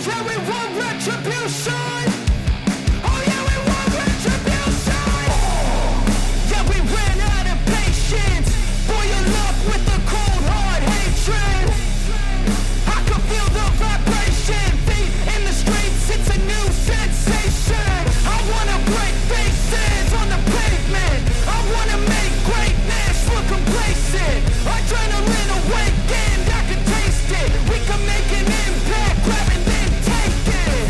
Yeah, we want retribution. Oh yeah, we want retribution. Yeah, we ran out of patience. Boil up with the cold hard hatred. I can feel the vibration. Feet in the streets, it's a new sensation. I wanna break faces on the pavement. I wanna make greatness look complacent. Adrenaline awakened, I can taste it. We can make an impact, grab and then take it.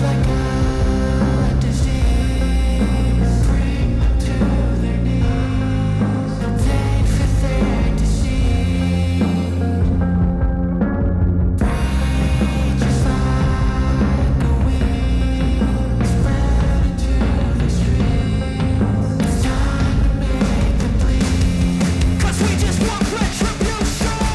Like a disease, bring them to their knees. Pain for their disease. Breathe just like a weed, spread into the streets. It's time to make them bleed. 'Cause we just want retribution.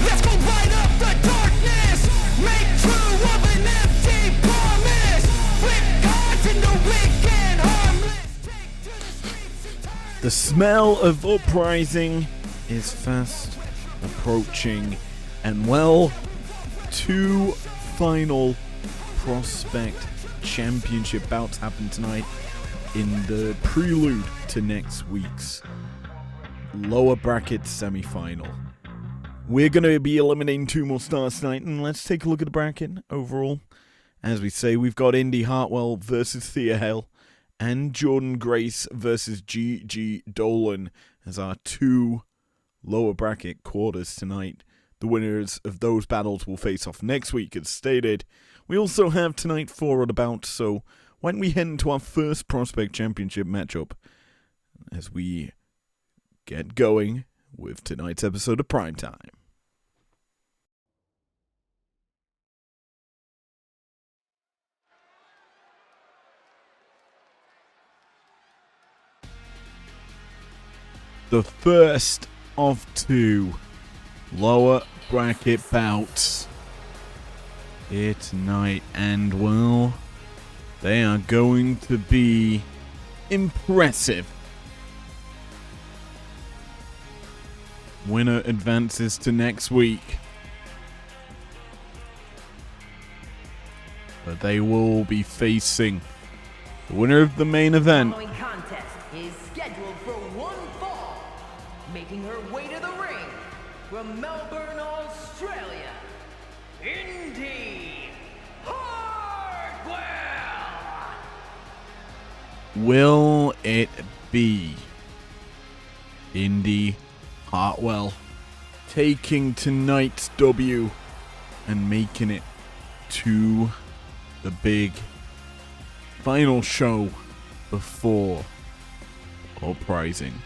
Let's go light up the darkness. Make true of an empty promise. Flip cards in the weekend, harmless. Take to the streets and turn. The smell of uprising is fast approaching, and well, 2 final Prospect Championship bouts happen tonight in the prelude to next week's lower bracket semi-final. We're going to be eliminating 2 more stars tonight, and let's take a look at the bracket overall. As we say, we've got Indy Hartwell versus Thea Hale, and Jordan Grace versus G.G. Dolan as our 2 lower bracket quarters tonight. The winners of those battles will face off next week, as stated. We also have tonight 4 other bouts, so why don't we head into our first Prospect Championship matchup as we get going with tonight's episode of Primetime. The first of 2 lower bracket bouts here tonight, and well, they are going to be impressive. Winner advances to next week, but they will be facing the winner of the main event. The following contest is scheduled for 1 fall, making her way to the ring from Melbourne, Australia, Indy Hartwell. Will it be Indy Hartwell taking tonight's W and making it to the big final show before uprising?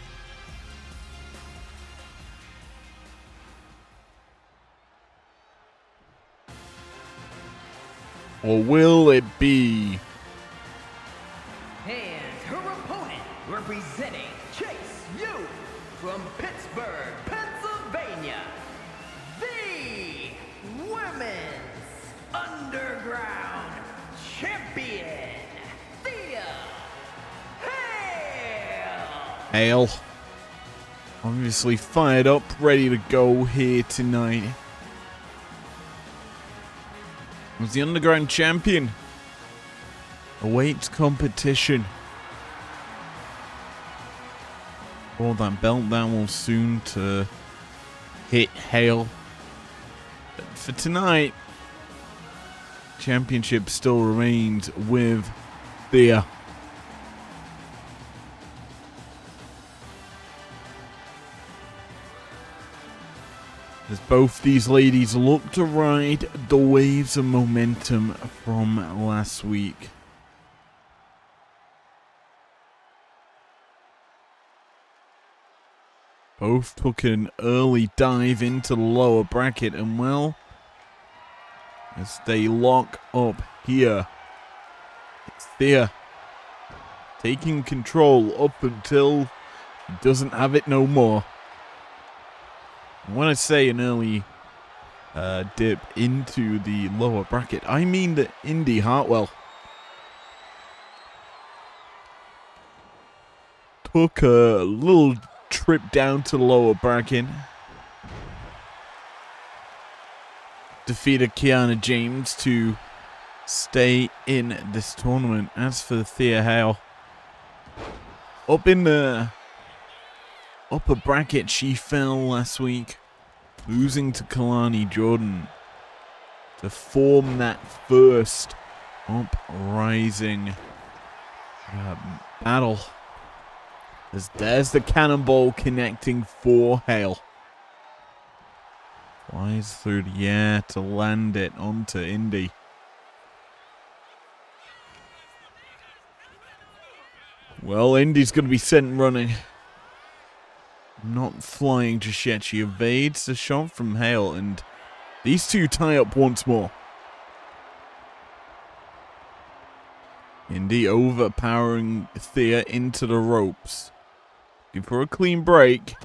Or will it be And her opponent, representing Chase U from Pittsburgh, Pennsylvania, the Women's Underground Champion, Thea Hale. Hale? Obviously fired up, ready to go here tonight. Was the Underground Champion. Awaits competition for that belt that will soon to hit Hale. But for tonight, championship still remains with Thea. As both these ladies look to ride the waves of momentum from last week. Both took an early dive into the lower bracket, and well, as they lock up here, it's Thea taking control up until she doesn't have it no more. And when I say an early dip into the lower bracket, I mean that Indy Hartwell took a little trip down to the lower bracket defeated Kiana James to stay in this tournament. As for Thea Hale, up in the upper bracket, she fell last week, losing to Kalani Jordan to form that first uprising battle. As there's the cannonball connecting for Hale. Flies through the air to land it onto Indy. Well, Indy's going to be sent running. Not flying just yet. She evades the shot from Hale, and these two tie up once more. Indy overpowering Thea into the ropes. Give her a clean break,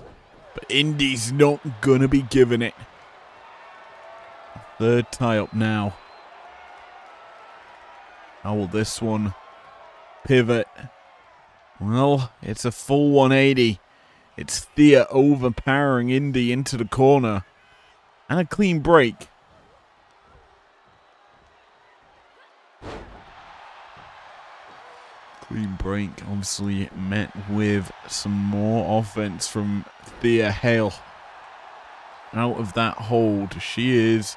but Indy's not going to be giving it. Third tie up now. How will this one pivot? Well, it's a full 180. It's Thea overpowering Indy into the corner. And a clean break. Clean break obviously met with some more offense from Thea Hale. Out of that hold, she is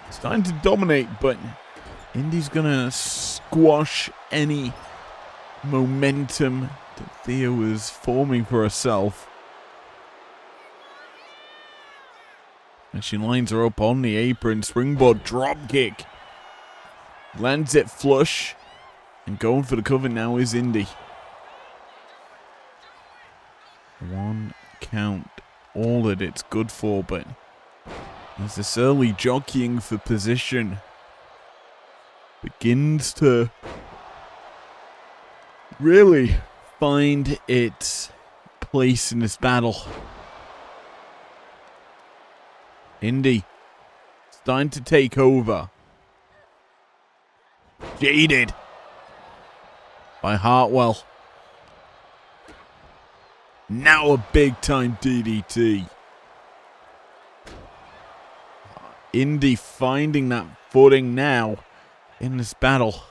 starting to dominate, but Indy's gonna squash any momentum that Thea was forming for herself. And she lines her up on the apron. Springboard drop kick. Lands it flush. And going for the cover now is Indy. One count. All that it's good for, but as this early jockeying for position begins to really find its place in this battle. Indy starting to take over. Jaded by Hartwell. Now a big time DDT. Indy finding that footing now in this battle.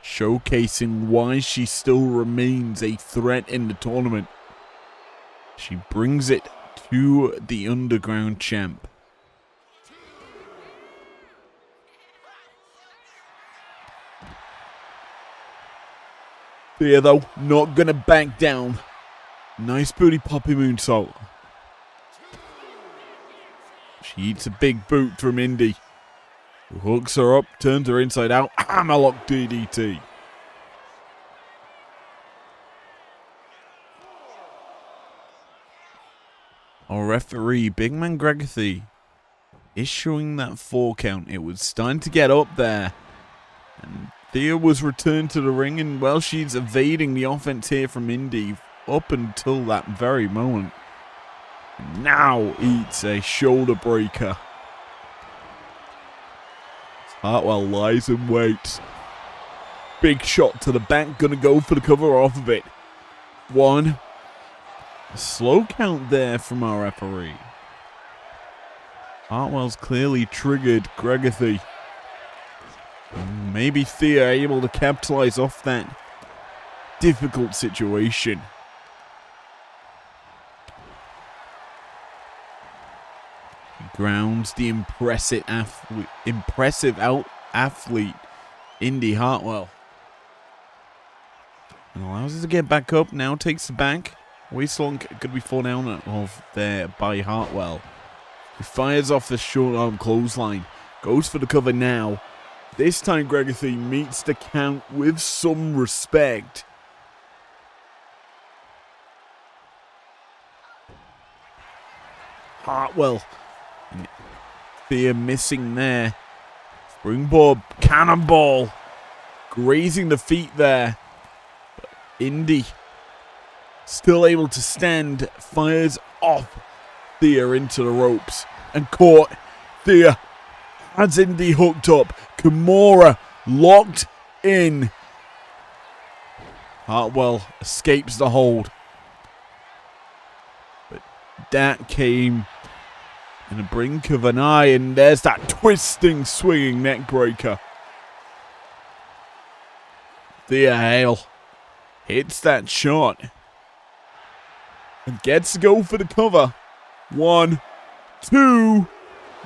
Showcasing why she still remains a threat in the tournament. She brings it to the Underground champ. Thea, though, not gonna back down. Nice booty poppy moonsault. She eats a big boot from Indy. Who hooks her up, turns her inside out. Hammerlock DDT. Our referee, Big Man Gregathy, issuing that 4 count. It was starting to get up there. And Thea was returned to the ring, and well, she's evading the offense here from Indy up until that very moment. Now eats a shoulder breaker. Hartwell lies and waits. Big shot to the back, gonna go for the cover off of it. 1. A slow count there from our referee. Hartwell's clearly triggered Gregathy. Maybe Thea able to capitalize off that difficult situation. He grounds the impressive athlete Indy Hartwell. And allows her to get back up. Now takes the back. Waistlock could be fallen down of there by Hartwell. He fires off the short arm clothesline. Goes for the cover now. This time Gregathy meets the count with some respect. Hartwell. Thea missing there. Springboard cannonball. Grazing the feet there. But Indy still able to stand. Fires off Thea into the ropes. And caught. Thea has Indy hooked up. Kimura locked in. Hartwell escapes the hold. But that came in the brink of an eye, and there's that twisting, swinging neck breaker. Thea Hale hits that shot and gets to go for the cover. 1, 2,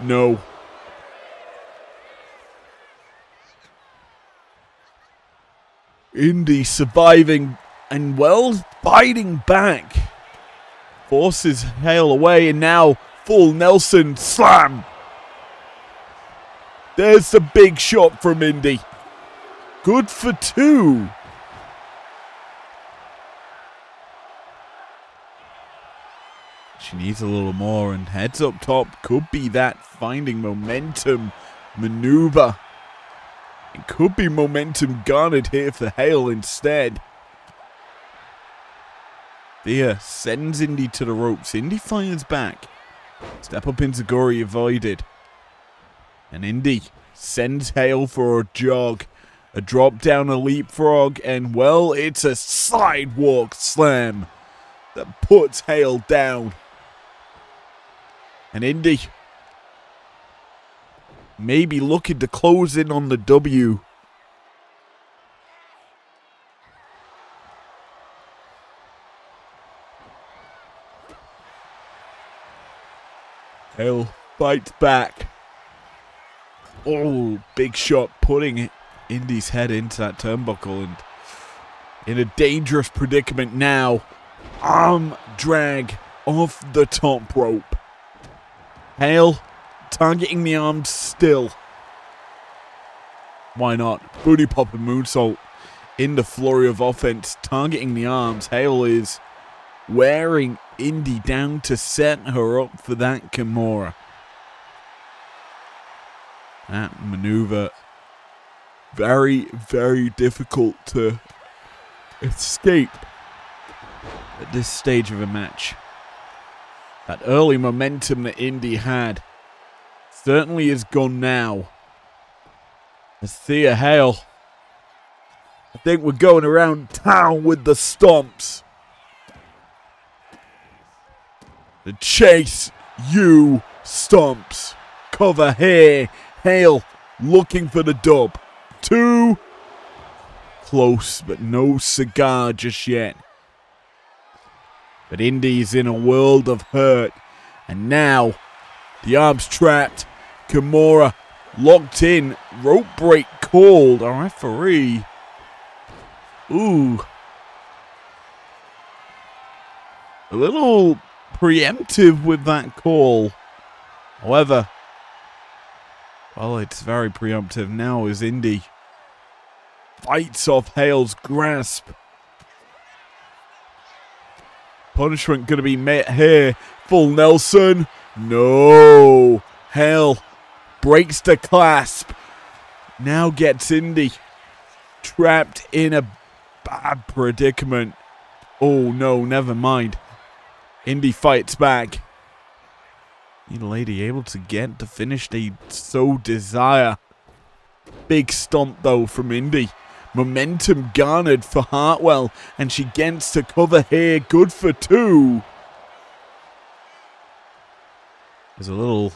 no. Indy surviving and well fighting back. Forces Hale away, and now full Nelson slam. There's the big shot from Indy. Good for 2. She needs a little more, and heads up top could be that finding momentum maneuver. It could be momentum garnered here for Hale instead. Thea sends Indy to the ropes. Indy fires back. Step up Inzaguri avoided. And Indy sends Hale for a jog. A drop down, a leapfrog, and well, it's a sidewalk slam that puts Hale down. And Indy maybe looking to close in on the W. Hale fights back. Oh, big shot putting Indy's head into that turnbuckle, and in a dangerous predicament now. Arm drag off the top rope. Hale targeting the arms still. Why not? Booty pop and moonsault in the flurry of offense, targeting the arms. Hale is wearing Indy down to set her up for that Kimura. That maneuver, very, very difficult to escape at this stage of a match. That early momentum that Indy had certainly is gone now. As Thea Hale, I think we're going around town with the stomps. The chase you stomps. Cover here. Hale looking for the dub. 2. Close, but no cigar just yet. But Indy's in a world of hurt. And now, the arms trapped. Kimura locked in. Rope break called. A referee. Ooh. A little preemptive with that call. However, well, it's very preemptive now as Indy fights off Hale's grasp. Punishment going to be met here. Full Nelson. No. Hale breaks the clasp. Now gets Indy trapped in a bad predicament. Oh no, never mind. Indy fights back. The lady able to get the finish they so desire. Big stomp though from Indy. Momentum garnered for Hartwell, and she gets to cover here. Good for 2. There's a little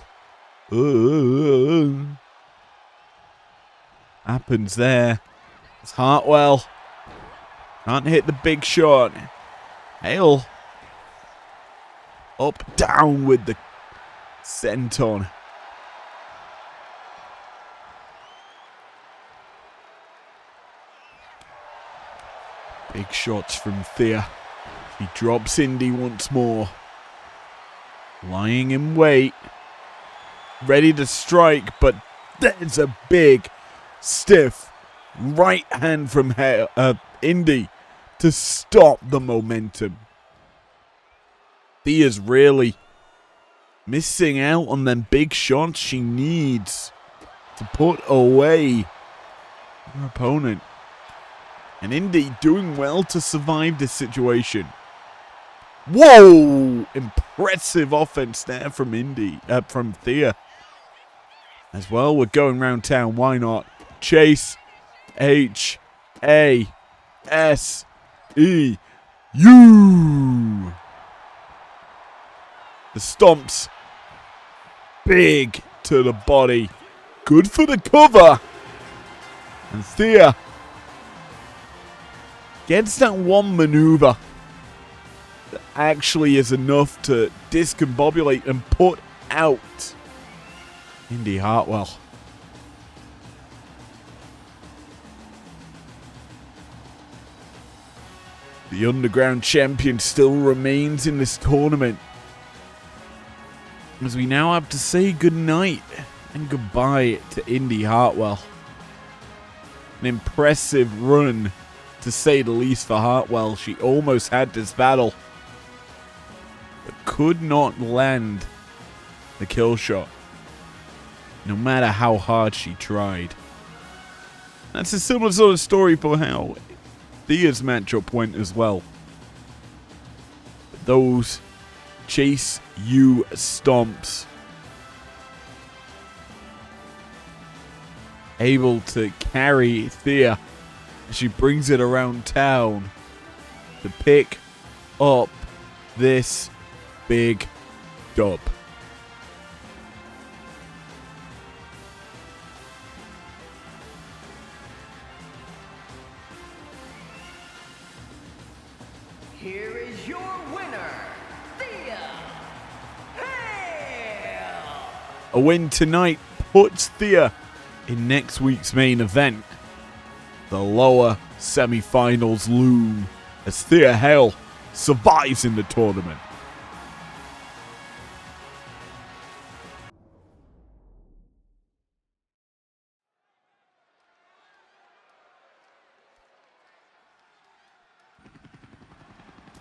happens there. It's Hartwell. Can't hit the big shot. Hale up, down with the senton. Big shots from Thea. He drops Indy once more. Lying in wait. Ready to strike, but there's a big, stiff right hand from Indy to stop the momentum. Thea's really missing out on them big shots she needs to put away her opponent. And Indy doing well to survive this situation. Whoa! Impressive offense there from from Thea. As well, we're going round town. Why not? Chase. H-A-S-E-U. The stomps big to the body. Good for the cover. And Thea gets that one maneuver that actually is enough to discombobulate and put out Indy Hartwell. The Underground Champion still remains in this tournament, as we now have to say goodnight and goodbye to Indy Hartwell. An impressive run, to say the least, for Hartwell. She almost had this battle, but could not land the kill shot, no matter how hard she tried. That's a similar sort of story for how Thea's matchup went as well. Those chase you stomps, able to carry Thea as she brings it around town to pick up this big dub. Here is your winner, Thea Hale! A win tonight puts Thea in next week's main event. The lower semi-finals loom as Thea Hale survives in the tournament.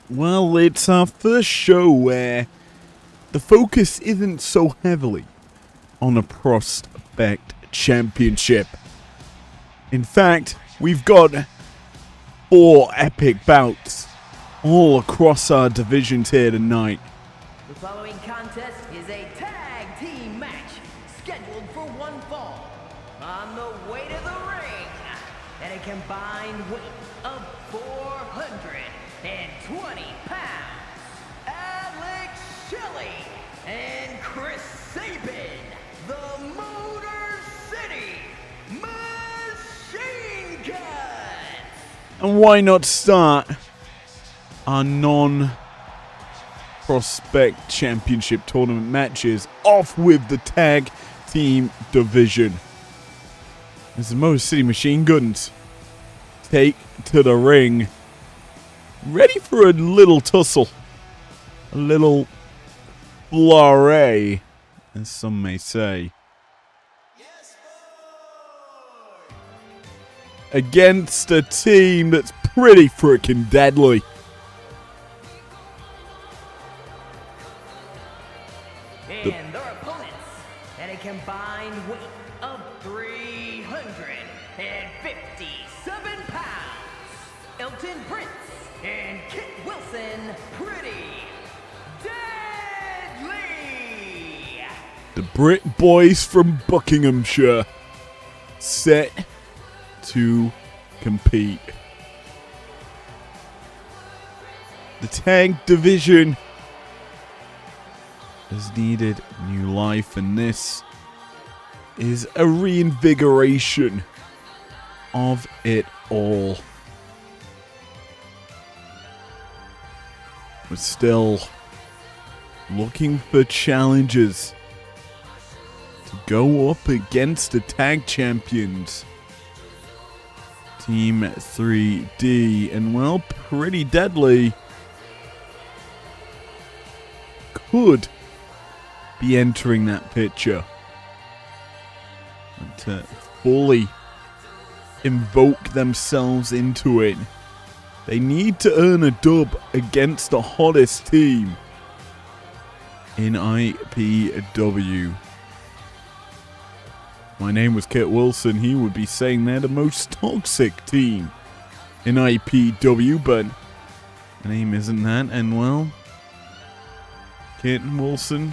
Well, it's our first show where the focus isn't so heavily on a prospect championship. In fact, we've got 4 epic bouts all across our divisions here tonight. The following contest is a tag team match scheduled for one fall. On the way to the ring, at a combined weight of 420 pounds, Alex Shelley and Chris Sabin, the Motor City Machine Guns. And why not start our non-prospect championship tournament matches off with the tag team division, as the Motor City Machine Guns take to the ring, ready for a little tussle, a little flurry, as some may say, against a team that's pretty freaking deadly. And their opponents, at a combined weight of 357 pounds, Elton Prince and Kit Wilson, pretty deadly. The Brit boys from Buckinghamshire, set to compete. The tag division has needed new life, and this is a reinvigoration of it all. We're still looking for challenges to go up against the tag champions, Team 3D, and well, Pretty Deadly could be entering that picture. And to fully invoke themselves into it, they need to earn a dub against the hottest team in IPW. My name was Kit Wilson. He would be saying they're the most toxic team in IPW, but the name isn't that, and well, Kit Wilson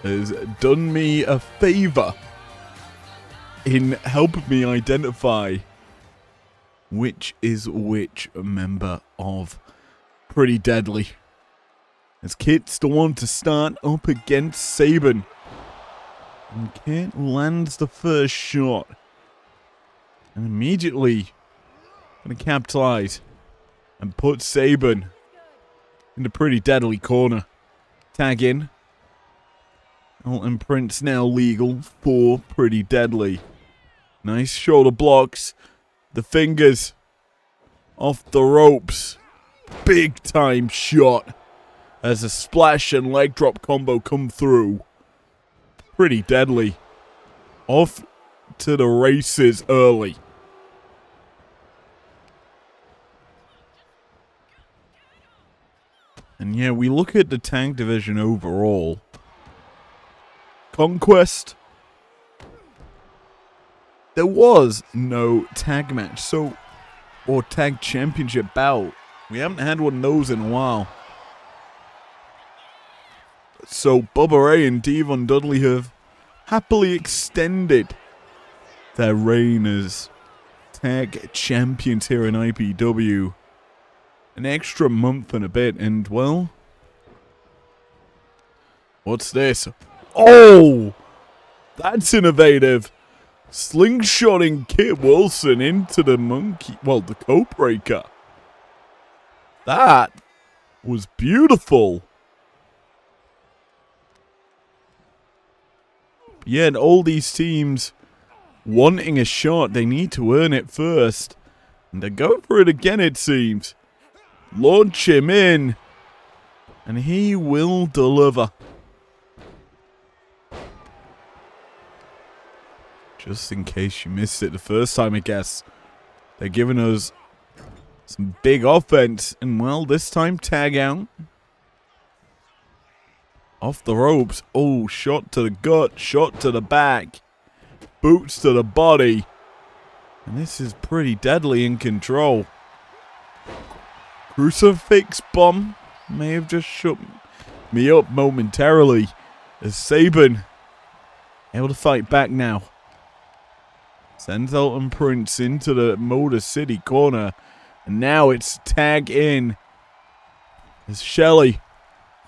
has done me a favor in helping me identify which is which member of Pretty Deadly. As Kit's the one to start up against Sabin. And Kit lands the first shot. And immediately going to capitalize and put Sabin in a pretty deadly corner. Tag in. Elton Prince now legal for pretty deadly. Nice shoulder blocks. The fingers off the ropes. Big time shot as a splash and leg drop combo come through. Pretty deadly. Off to the races early. And yeah, we look at the tag division overall. Conquest. There was no tag match, or tag championship bout. We haven't had one of those in a while. So Bubba Ray and Devon Dudley have happily extended their reign as tag champions here in IPW. An extra month and a bit, and well, what's this? Oh! That's innovative. Slingshotting Kit Wilson into the the coat breaker. That was beautiful. Yeah, and all these teams wanting a shot, they need to earn it first. And they go for it again, it seems. Launch him in. And he will deliver. Just in case you missed it the first time, I guess. They're giving us some big offense. And, well, this time, tag out. Off the ropes. Oh, shot to the gut. Shot to the back. Boots to the body. And this is pretty deadly in control. Crucifix bomb may have just shook me up momentarily. As Sabin able to fight back now. Sends Elton Prince into the Motor City corner. And now it's tag in. As Shelley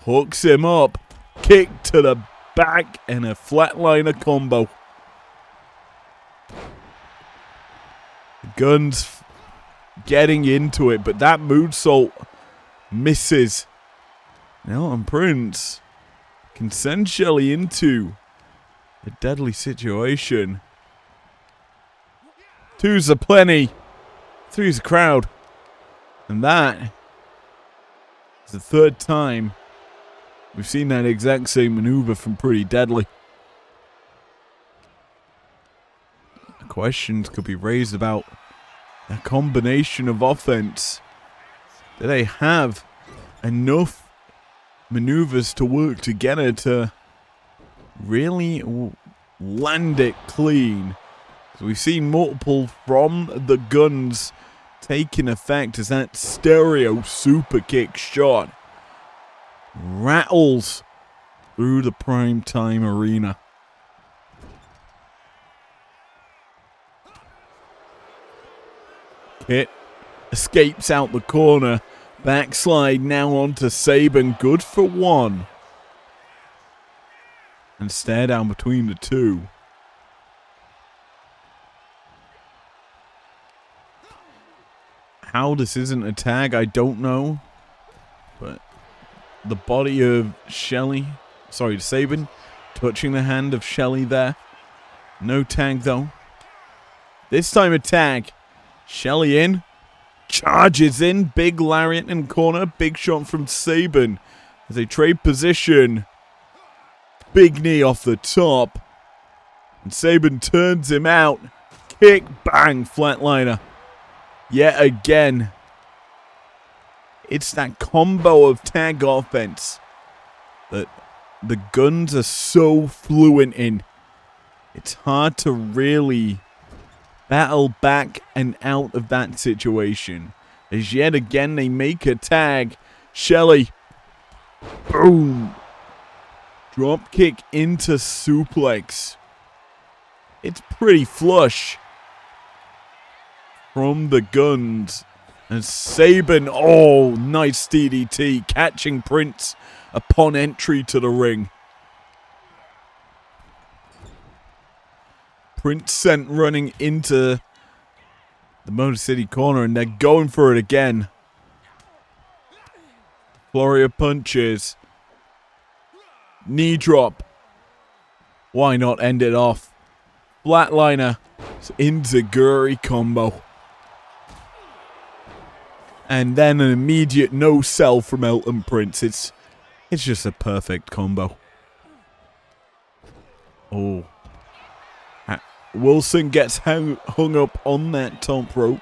hooks him up. Kick to the back and a flatliner combo. The Guns getting into it, but that moonsault misses. Elton Prince can send Shelley into a deadly situation. Two's a plenty. Three's a crowd. And that is the third time we've seen that exact same maneuver from Pretty Deadly. Questions could be raised about a combination of offense. Do they have enough maneuvers to work together to really land it clean? So we've seen multiple from the Guns taking effect as that stereo super kick shot rattles through the Primetime arena. Kit escapes out the corner. Backslide now onto Sabin. Good for one. And stare down between the two. How this isn't a tag, I don't know. But the body of Sabin, touching the hand of Shelley there. No tag though. This time a tag. Shelley in. Charges in. Big lariat in corner. Big shot from Sabin. As they trade position. Big knee off the top. And Sabin turns him out. Kick, bang, flatliner. Yet again. It's that combo of tag offense that the Guns are so fluent in. It's hard to really battle back and out of that situation. As yet again they make a tag. Shelley. Boom. Drop kick into suplex. It's pretty flush from the Guns. And Sabin, oh, nice DDT, catching Prince upon entry to the ring. Prince sent running into the Motor City corner, and they're going for it again. Flurry of punches. Knee drop. Why not end it off? Flatliner. Enziguri combo. And then an immediate no-sell from Elton Prince. It's just a perfect combo. Oh. Wilson gets hung up on that top rope.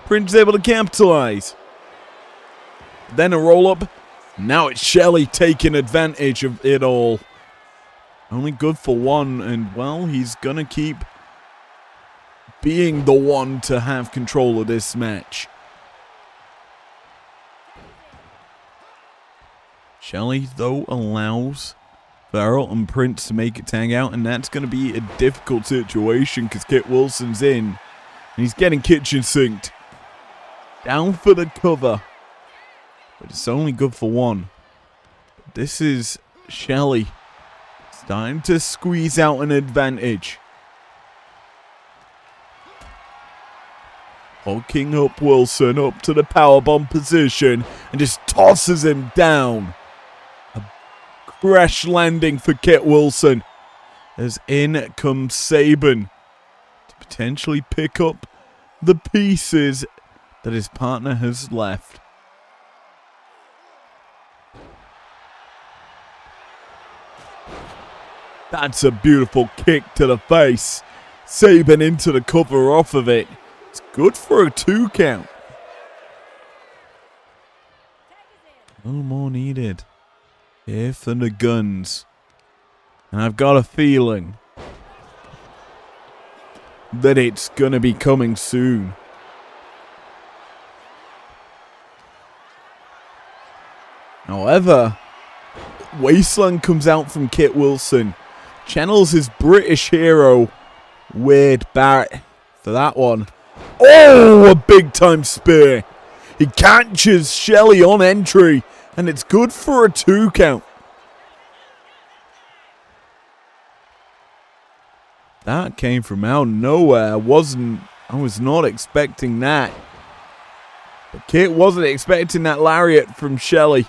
Prince is able to capitalize. Then a roll-up. Now it's Shelley taking advantage of it all. Only good for one, and, well, he's going to keep being the one to have control of this match. Shelley, though, allows Farrell and Prince to make it tag out, and that's going to be a difficult situation because Kit Wilson's in, and he's getting kitchen sinked. Down for the cover, but it's only good for one. This is Shelley starting to squeeze out an advantage. Hulking up Wilson up to the powerbomb position and just tosses him down. Crash landing for Kit Wilson as in comes Sabin to potentially pick up the pieces that his partner has left. That's a beautiful kick to the face. Sabin into the cover off of it. It's good for a 2 count. A little more needed here for the Guns. And I've got a feeling that it's going to be coming soon. However, Wasteland comes out from Kit Wilson. Channels his British hero, Wade Barrett, for that one. Oh, a big time spear. He catches Shelley on entry, and it's good for a 2 count. That came from out of nowhere. I was not expecting that. But Kit wasn't expecting that lariat from Shelley.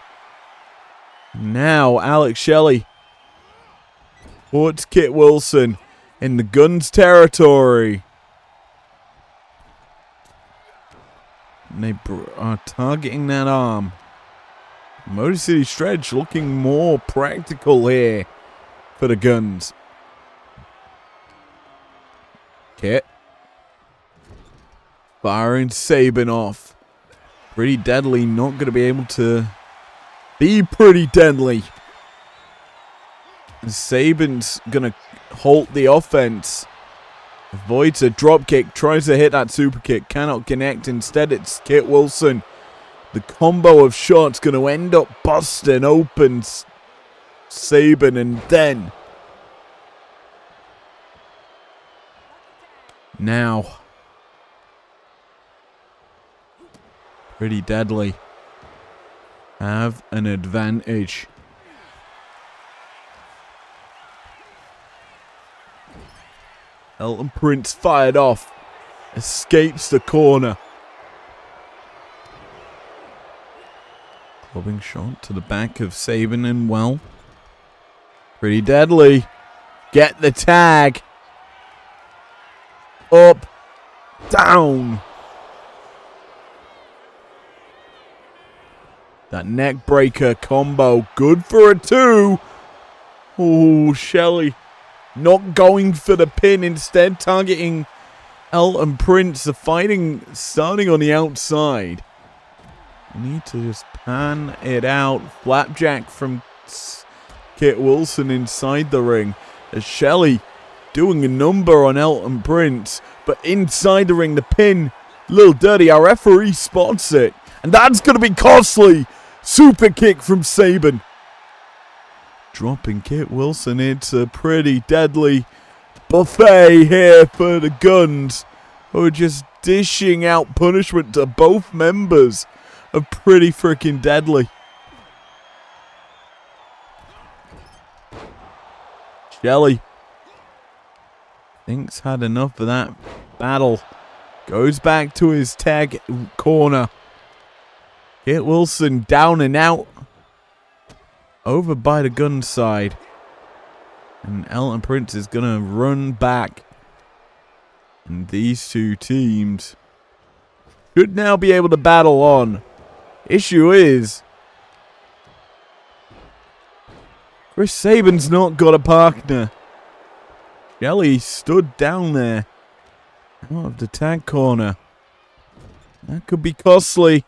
Now Alex Shelley puts Kit Wilson in the Guns territory. And they are targeting that arm. Motor City Stretch looking more practical here for the Guns. Kit firing Sabin off. Pretty Deadly not going to be able to be Pretty Deadly. Sabin's going to halt the offense. Avoids a drop kick, tries to hit that super kick, cannot connect. Instead, it's Kit Wilson. The combo of shots going to end up busting open Sabin, and then now Pretty Deadly have an advantage. Elton Prince fired off, escapes the corner. Clubbing shot to the back of Sabin, and, well, Pretty Deadly get the tag. Up, down. That neck breaker combo, good for a 2. Oh, Shelley not going for the pin, instead targeting Elton Prince. The fighting starting on the outside. Need to just pan it out. Flapjack from Kit Wilson inside the ring. As Shelley doing a number on Elton Prince. But inside the ring, the pin, a little dirty. Our referee spots it. And that's going to be costly. Super kick from Sabin. Dropping Kit Wilson into Pretty Deadly buffet here for the Guns, who are just dishing out punishment to both members of Pretty freaking Deadly. Shelley thinks had enough of that battle. Goes back to his tag corner. Kit Wilson down and out. Over by the gun side. And Elton Prince is going to run back. And these two teams should now be able to battle on. Issue is, Chris Sabin's not got a partner. Shelley stood down there. Out of the tag corner. That could be costly.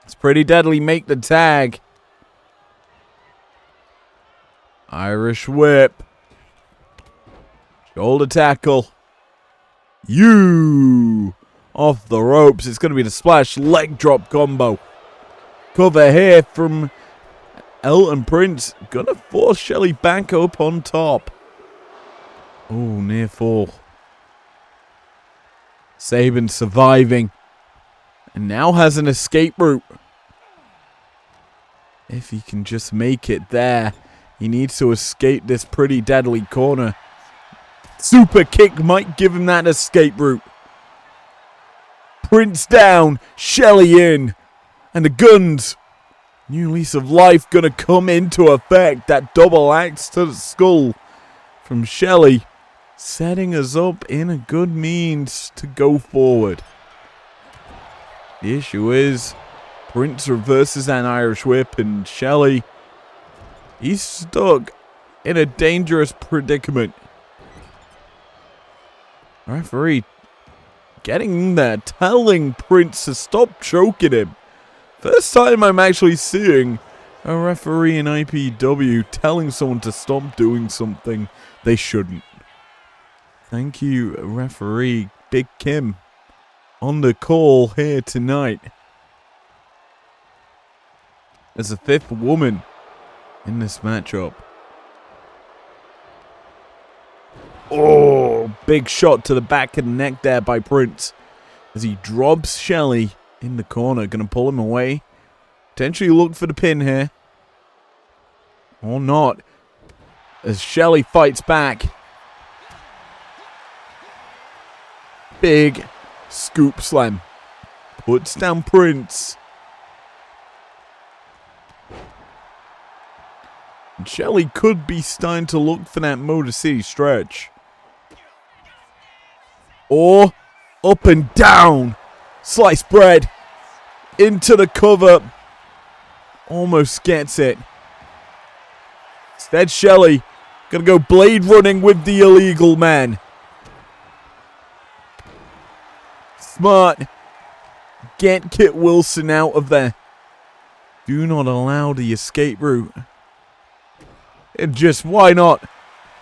It's Pretty Deadly make the tag. Irish whip. Shoulder tackle. You off the ropes. It's going to be the splash leg drop combo. Cover here from Elton Prince. Going to force Shelley back up on top. Oh, near fall. Sabin surviving. And now has an escape route. If he can just make it there. He needs to escape this Pretty Deadly corner. Super kick might give him that escape route. Prince down. Shelley in. And the guns. New lease of life gonna come into effect. That double axe to the skull from Shelley. Setting us up in a good means to go forward. The issue is Prince reverses that Irish whip and Shelley, he's stuck in a dangerous predicament. Referee getting in there, telling Prince to stop choking him. First time I'm actually seeing a referee in IPW telling someone to stop doing something they shouldn't. Thank you, referee Big Kim, on the call here tonight. As a fifth woman in this matchup. Oh, big shot to the back of the neck there by Prince. As he drops Shelley in the corner. Going to pull him away. Potentially look for the pin here. Or not. As Shelley fights back. Big scoop slam. Puts down Prince. And Shelley could be starting to look for that Motor City stretch. Or up and down. Sliced bread. Into the cover. Almost gets it. Instead, Shelley gonna go blade running with the illegal man. Smart. Get Kit Wilson out of there. Do not allow the escape route. And just, why not?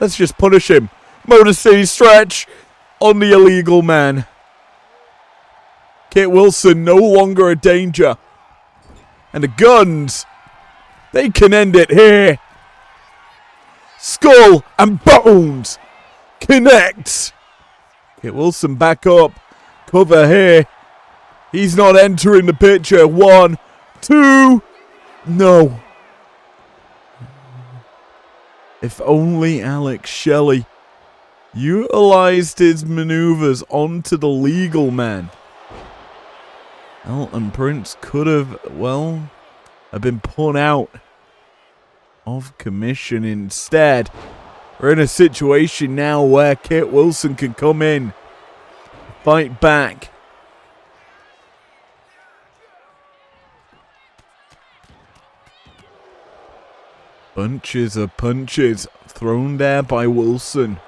Let's just punish him. Motor City stretch on the illegal man. Kit Wilson no longer a danger. And the guns, they can end it here. Skull and bones connects. Kit Wilson back up. Cover here. He's not entering the picture. 1, 2. No. If only Alex Shelley utilized his maneuvers onto the legal man. Elton Prince could have, well, have been put out of commission instead. We're in a situation now where Kit Wilson can come in, fight back. Bunches of punches thrown there by Wilson,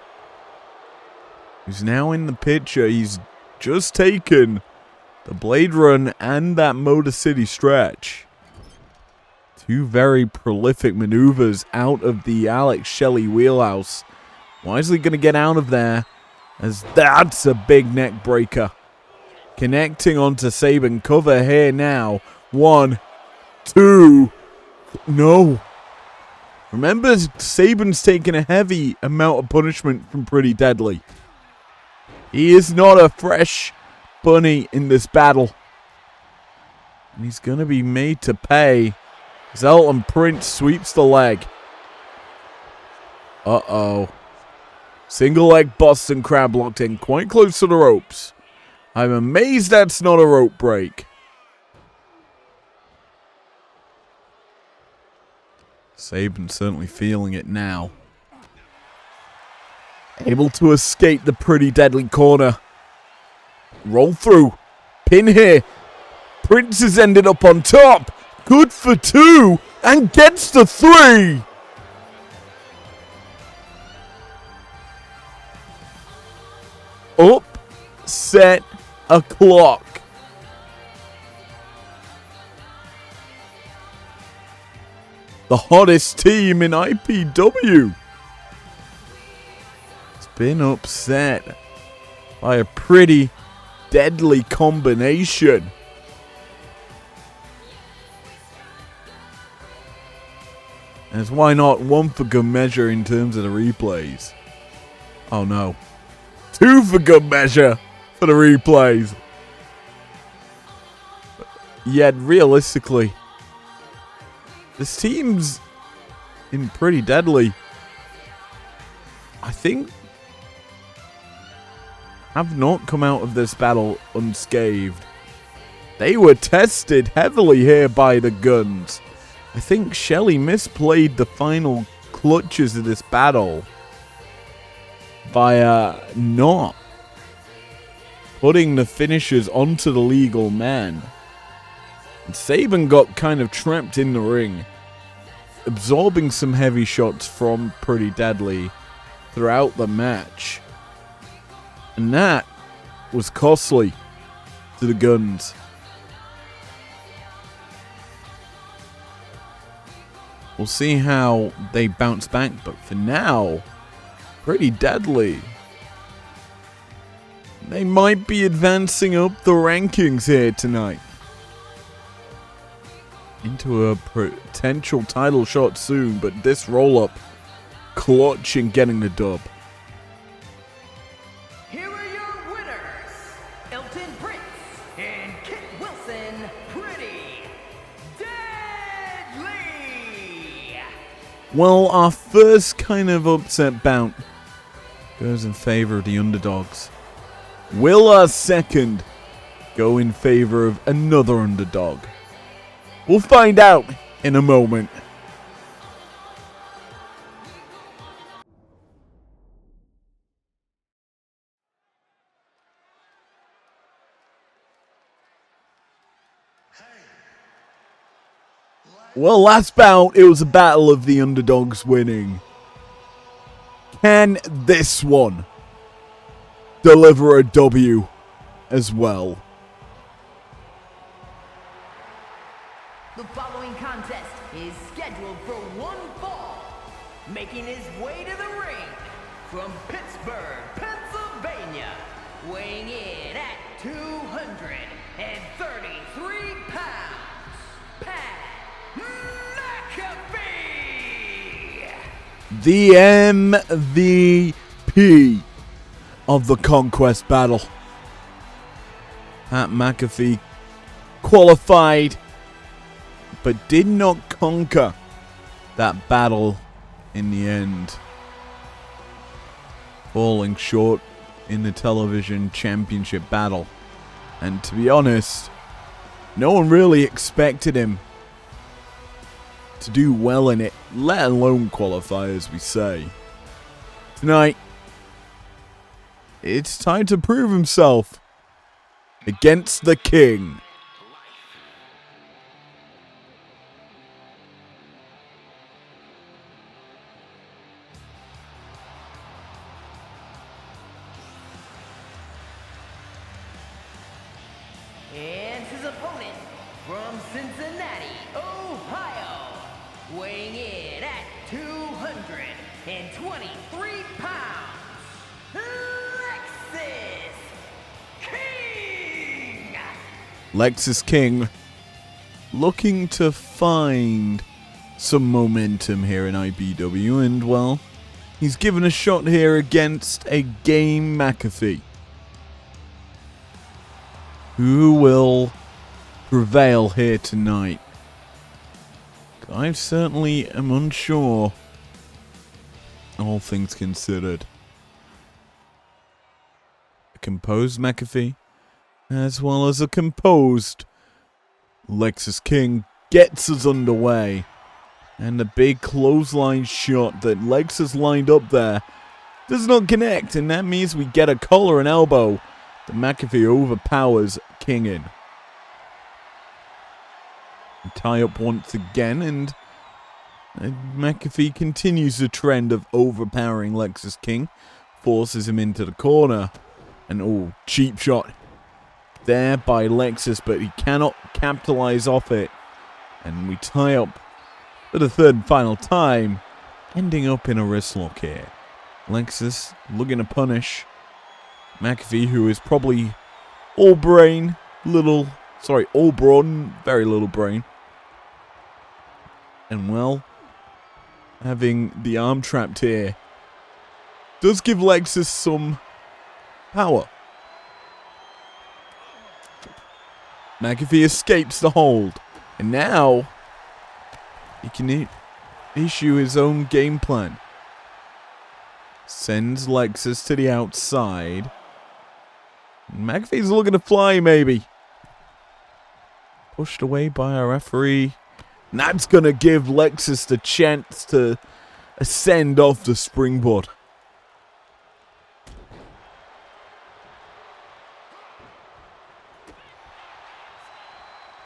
who's now in the picture. He's just taken the Blade Run and that Motor City stretch. Two very prolific maneuvers out of the Alex Shelley wheelhouse. Wisely going to get out of there, as that's a big neck breaker. Connecting onto Sabin. Cover here now. 1, 2. No. Remember, Sabin's taken a heavy amount of punishment from Pretty Deadly. He is not a fresh bunny in this battle. And he's going to be made to pay. As Elton Prince sweeps the leg. Uh-oh. Single leg Boston Crab locked in quite close to the ropes. I'm amazed that's not a rope break. Saban certainly feeling it now. Able to escape the pretty deadly corner. Roll through. Pin here. Prince has ended up on top. Good for 2. And gets the 3. Upset o'clock. The hottest team in IPW. It's been upset by a pretty deadly combination. As why not 1 for good measure in terms of the replays? Oh no. 2 for good measure for the replays. Yet realistically, this team's in pretty deadly. I think have not come out of this battle unscathed. They were tested heavily here by the Guns. I think Shelley misplayed the final clutches of this battle by not putting the finishers onto the legal man. And Saban got kind of trapped in the ring, absorbing some heavy shots from Pretty Deadly throughout the match. And that was costly to the Guns. We'll see how they bounce back, but for now, Pretty Deadly. They might be advancing up the rankings here tonight. Into a potential title shot soon, but this roll-up, clutch and getting the dub. Here are your winners, Elton Prince and Kit Wilson, Pretty Deadly. Well, our first kind of upset bout goes in favor of the underdogs. Will our second go in favor of another underdog? We'll find out in a moment. Well, last bout, it was a battle of the underdogs winning. Can this one deliver a W as well? The following contest is scheduled for one fall. Making his way to the ring from Pittsburgh, Pennsylvania, weighing in at 233 pounds, Pat McAfee! The MVP of the Conquest Battle. Pat McAfee qualified, but did not conquer that battle in the end, falling short in the television championship battle. And to be honest, no one really expected him to do well in it, let alone qualify, as we say. Tonight, it's time to prove himself against the King. And his opponent from Cincinnati, Ohio, weighing in at 223 pounds, Lexus King! Lexus King looking to find some momentum here in IPW, and well, he's given a shot here against a game McAfee. Who will prevail here tonight? I certainly am unsure all things considered. A composed McAfee, as well as a composed Lexus King, gets us underway. And the big clothesline shot that Lexus lined up there does not connect, and that means we get a collar and elbow. The McAfee overpowers King in. Tie up once again, and McAfee continues the trend of overpowering Lexus King. Forces him into the corner. And cheap shot there by Lexus, but he cannot capitalize off it. And we tie up for the third and final time, ending up in a wrist lock here. Lexus looking to punish McAfee, who is probably all brawn, very little brain. And well, having the arm trapped here does give Lexus some power. McAfee escapes the hold, and now he can issue his own game plan. Sends Lexus to the outside. McAfee's looking to fly, maybe. Pushed away by our referee. And that's going to give Lexus the chance to ascend off the springboard.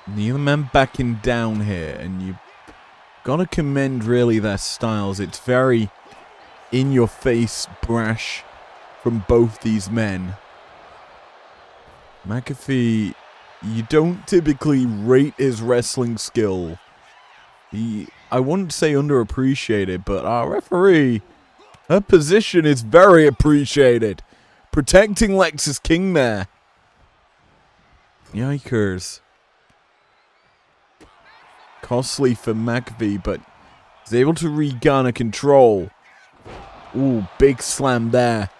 Neither man backing down here, and you gotta commend really their styles. It's very in-your-face brash from both these men. McAfee, you don't typically rate his wrestling skill. I wouldn't say underappreciated, but our referee, her position is very appreciated. Protecting Lexus King there. Yikers. Costly for McAfee, but he's able to regarner control. Ooh, big slam there.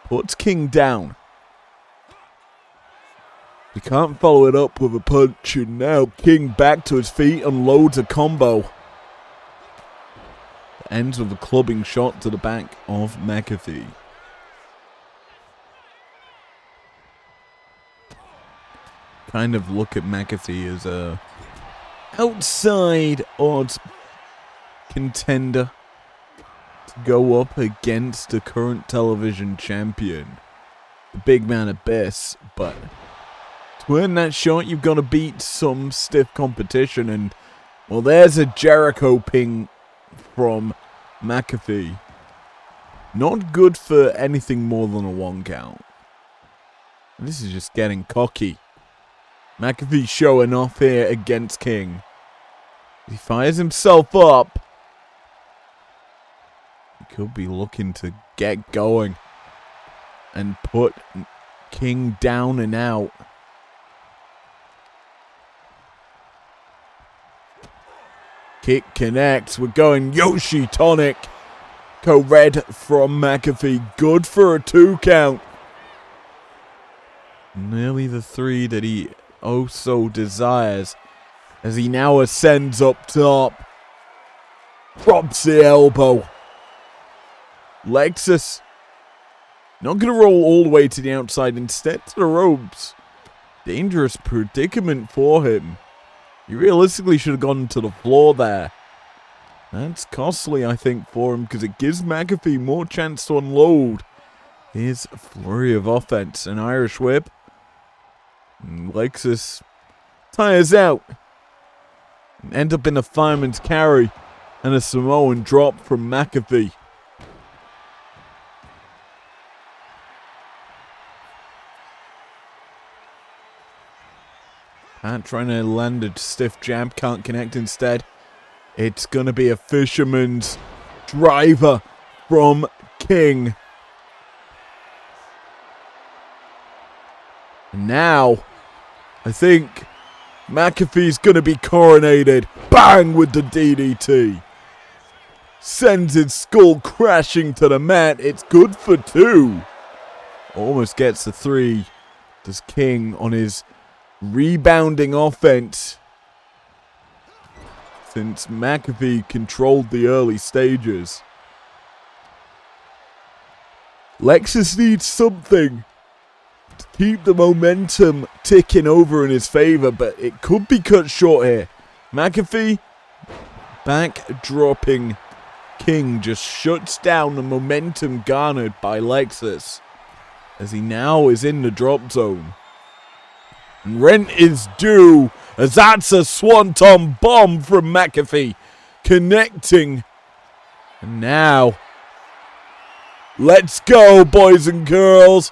Puts King down. He can't follow it up with a punch, and now King back to his feet and loads a combo. Ends with a clubbing shot to the back of McAfee. Kind of look at McAfee as a outside odds contender to go up against the current television champion, the big man Abyss, but to earn that shot, you've got to beat some stiff competition, and well, there's a Jericho ping from McAfee. Not good for anything more than a 1 count. This is just getting cocky. McAfee showing off here against King. He fires himself up. He could be looking to get going and put King down and out. Kick connects. We're going Yoshi Tonic. Co-red from McAfee. Good for a 2 count. Nearly the 3 that he so desires, as he now ascends up top. Drops the elbow. Lexus not going to roll all the way to the outside, instead to the ropes. Dangerous predicament for him. He realistically should have gone to the floor there. That's costly, I think, for him, because it gives McAfee more chance to unload his flurry of offense. An Irish whip. And Lexus tires out. And end up in a fireman's carry and a Samoan drop from McAfee. Pat trying to land a stiff jab, can't connect instead. It's going to be a fisherman's driver from King. And now, I think McAfee's going to be coronated. Bang with the DDT. Sends his skull crashing to the mat. It's good for 2. Almost gets the 3. Does King on his rebounding offense, since McAfee controlled the early stages. Lexus needs something to keep the momentum ticking over in his favor, but it could be cut short here. McAfee backdropping King just shuts down the momentum garnered by Lexus as he now is in the drop zone. And rent is due as that's a swanton bomb from McAfee connecting. And now, let's go, boys and girls.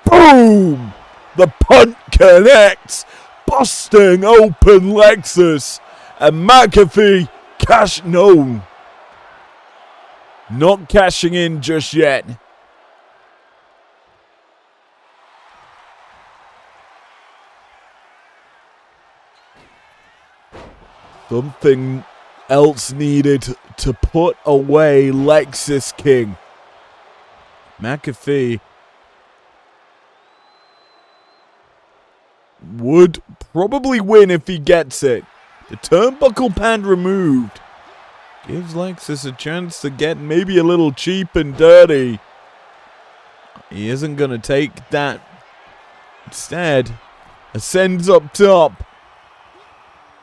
Boom! The punt connects, busting open Lexus. And McAfee not cashing in just yet. Something else needed to put away Lexus King. McAfee would probably win if he gets it. The turnbuckle pad removed gives Lexus a chance to get maybe a little cheap and dirty. He isn't going to take that. Instead, ascends up top.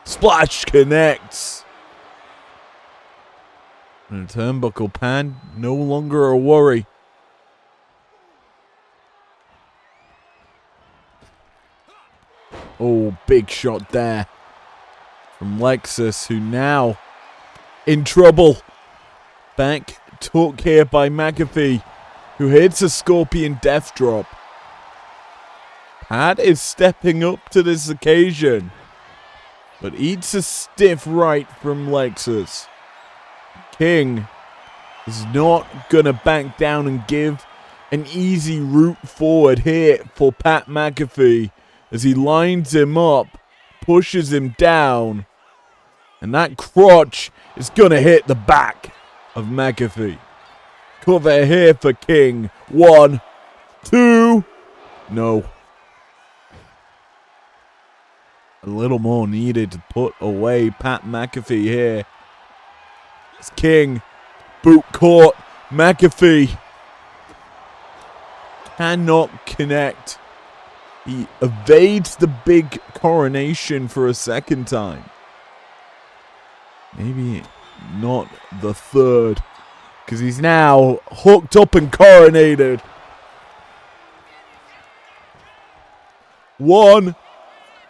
Splash connects. And a turnbuckle pad, no longer a worry. Oh, big shot there from Lexus, who now in trouble. Back took here by McAfee, who hits a Scorpion Death Drop. Pat is stepping up to this occasion, but eats a stiff right from Lexus. King is not going to back down and give an easy route forward here for Pat McAfee as he lines him up, pushes him down, and that crotch is going to hit the back of McAfee. Cover here for King. 1, 2, no. A little more needed to put away Pat McAfee here. It's King. Boot caught. McAfee cannot connect. He evades the big coronation for a second time. Maybe not the third, because he's now hooked up and coronated. 1,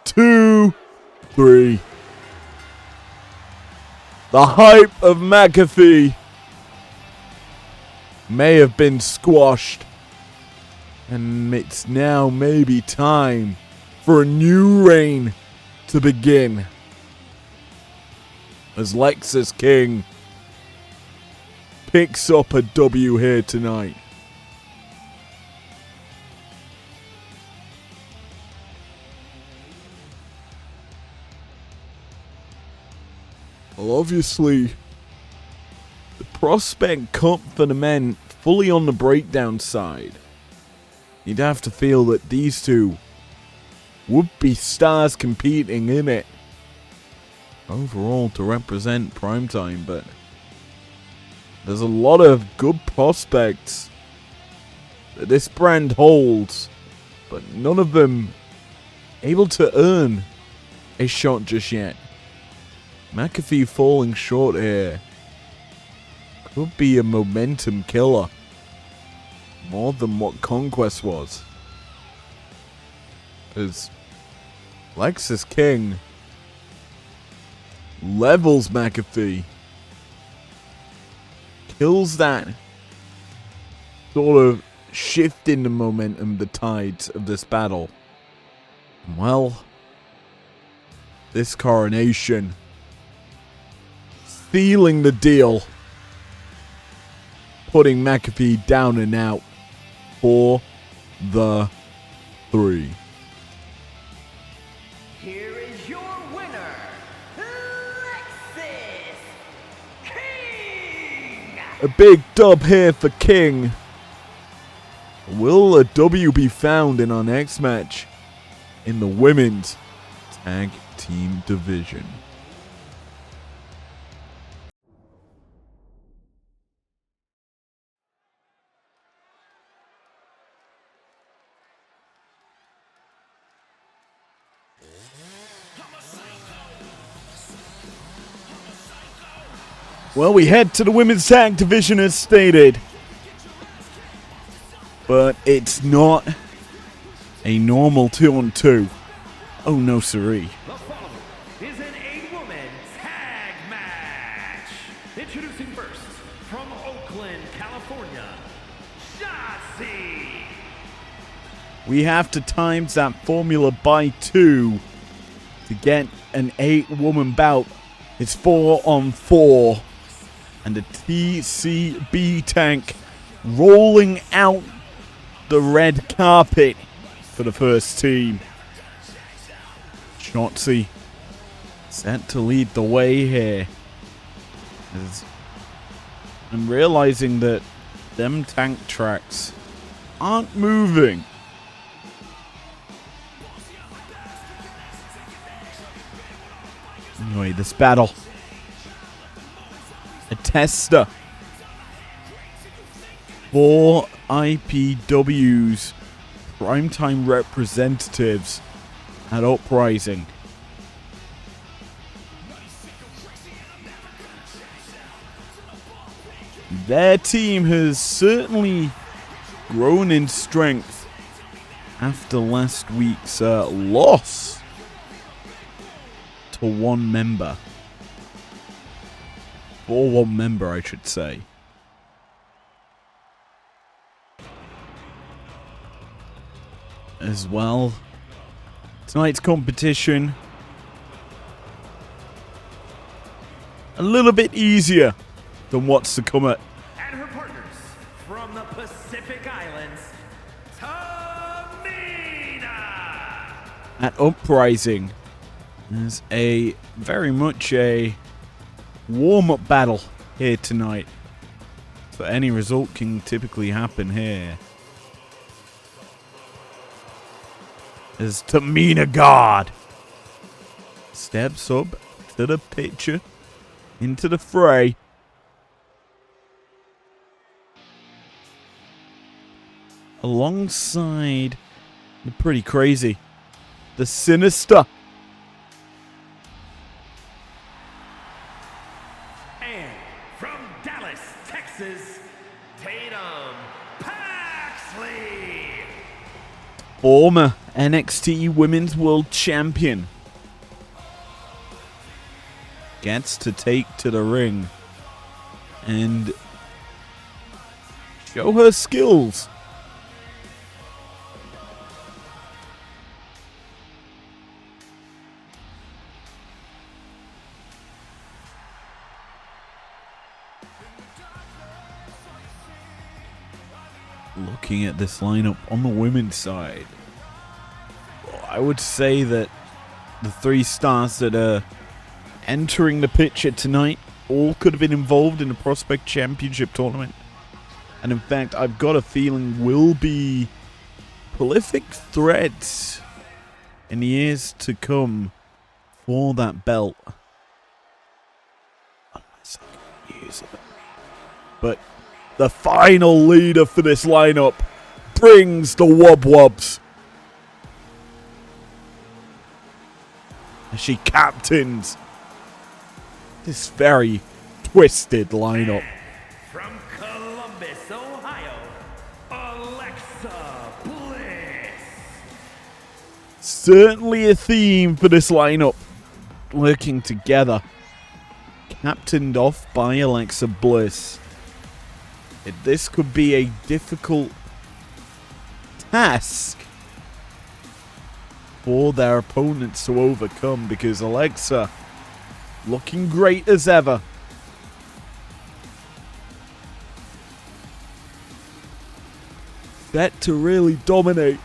2, 3. The hype of McAfee may have been squashed. And it's now maybe time for a new reign to begin. As Lexus King picks up a W here tonight. Well, obviously, the Prospect Cup for the men fully on the breakdown side. You'd have to feel that these two would be stars competing in it overall to represent Primetime, but there's a lot of good prospects that this brand holds, but none of them able to earn a shot just yet. McAfee falling short here could be a momentum killer. More than what Conquest was. As Lexus King levels McAfee. Kills that sort of shift in the momentum, the tides of this battle. Well, this coronation sealing the deal. Putting McAfee down and out for the 3. Here is your winner, Lexus King! A big dub here for King. Will a W be found in our next match in the women's tag team division? Well, we head to the women's tag division as stated. But it's not a normal 2-on-2. Oh, no, siree. The following is an 8-woman tag match. Introducing first, from Oakland, California, Shotzi. We have to times that formula by 2 to get an 8-woman bout. It's 4-on-4. And the TCB tank rolling out the red carpet for the first team. Shotzi set to lead the way here. As I'm realizing that them tank tracks aren't moving. Anyway, this battle. A tester for IPW's Primetime representatives at Uprising. Their team has certainly grown in strength after last week's loss to one member. For one member, I should say. As well, tonight's competition a little bit easier than what's to come at. And her partners from the Pacific Islands, Tamina. At Uprising. There's a very much a warm-up battle here tonight. So any result can typically happen here. As Tamina God steps up to the picture, into the fray. Alongside the pretty crazy, the Sinister. And from Dallas, Texas, Tatum Paxley. Former NXT Women's World Champion gets to take to the ring and show her skills. Looking at this lineup on the women's side, I would say that the 3 stars that are entering the picture tonight all could have been involved in the Prospect Championship tournament. And in fact, I've got a feeling will be prolific threats in the years to come for that belt. Unless I can use it. But the final leader for this lineup brings the Wub Wubs. As she captains this very twisted lineup. From Columbus, Ohio, Alexa Bliss. Certainly a theme for this lineup. Working together. Captained off by Alexa Bliss. This could be a difficult task for their opponents to overcome, because Alexa looking great as ever. Set to really dominate.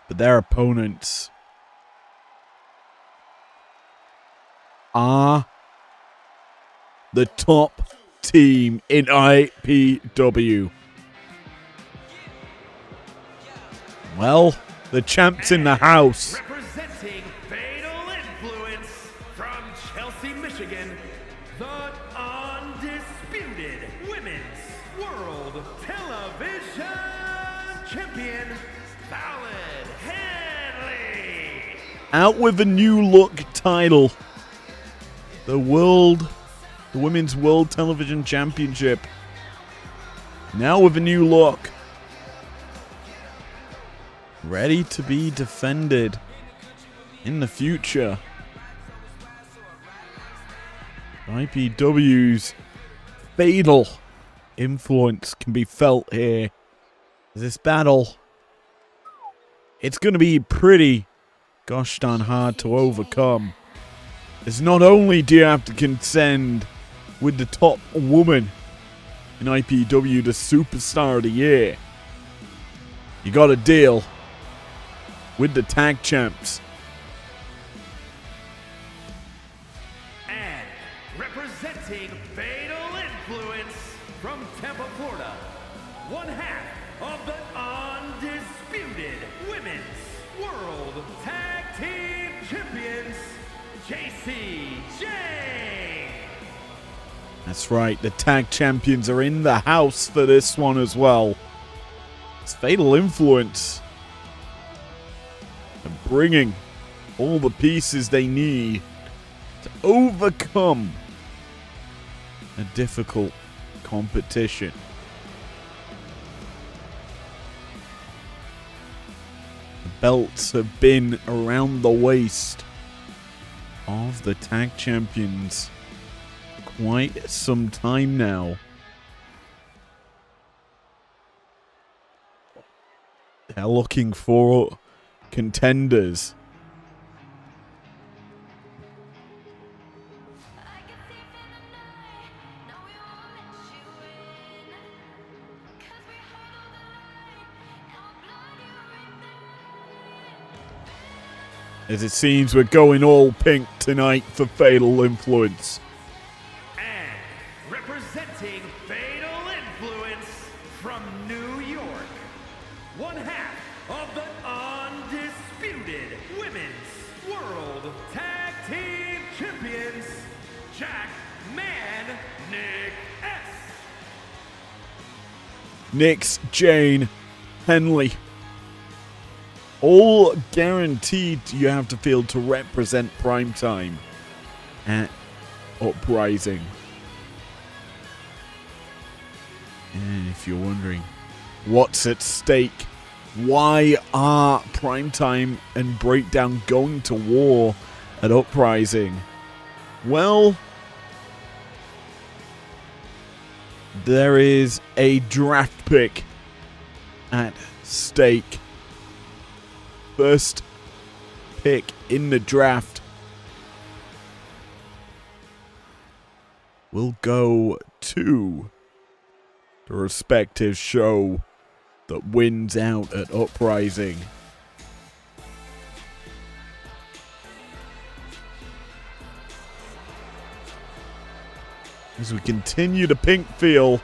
But their opponents are the top team in IPW. Well, the champ's in the house. Representing Fatal Influence from Chelsea, Michigan, the undisputed Women's World Television Champion, Valen out with a new look title. The Women's World Television Championship. Now with a new look. Ready to be defended in the future. IPW's fatal influence can be felt here. This battle, it's going to be pretty gosh darn hard to overcome. It's not only do you have to contend with the top woman in IPW, the Superstar of the Year, you got to deal with the tag champs. And representing Fatal Influence from Tampa, Florida, one half of the undisputed Women's World Tag Team Champions, JCJ. That's right, the tag champions are in the house for this one as well. It's Fatal Influence. They're bringing all the pieces they need to overcome a difficult competition. The belts have been around the waist of the tag champions quite some time now. They're looking for contenders. As it seems we're going all pink tonight for Fatal Influence. And representing Fatal Influence from New York, one half of the undisputed Women's World Tag Team Champions, Jack Man Nick S. Nix, Jane, Henley. All guaranteed you have to field to represent Primetime at Uprising. And if you're wondering what's at stake, why are Primetime and Breakdown going to war at Uprising? Well, there is a draft pick at stake. First pick in the draft will go to the respective show that wins out at Uprising. As we continue the pink feel.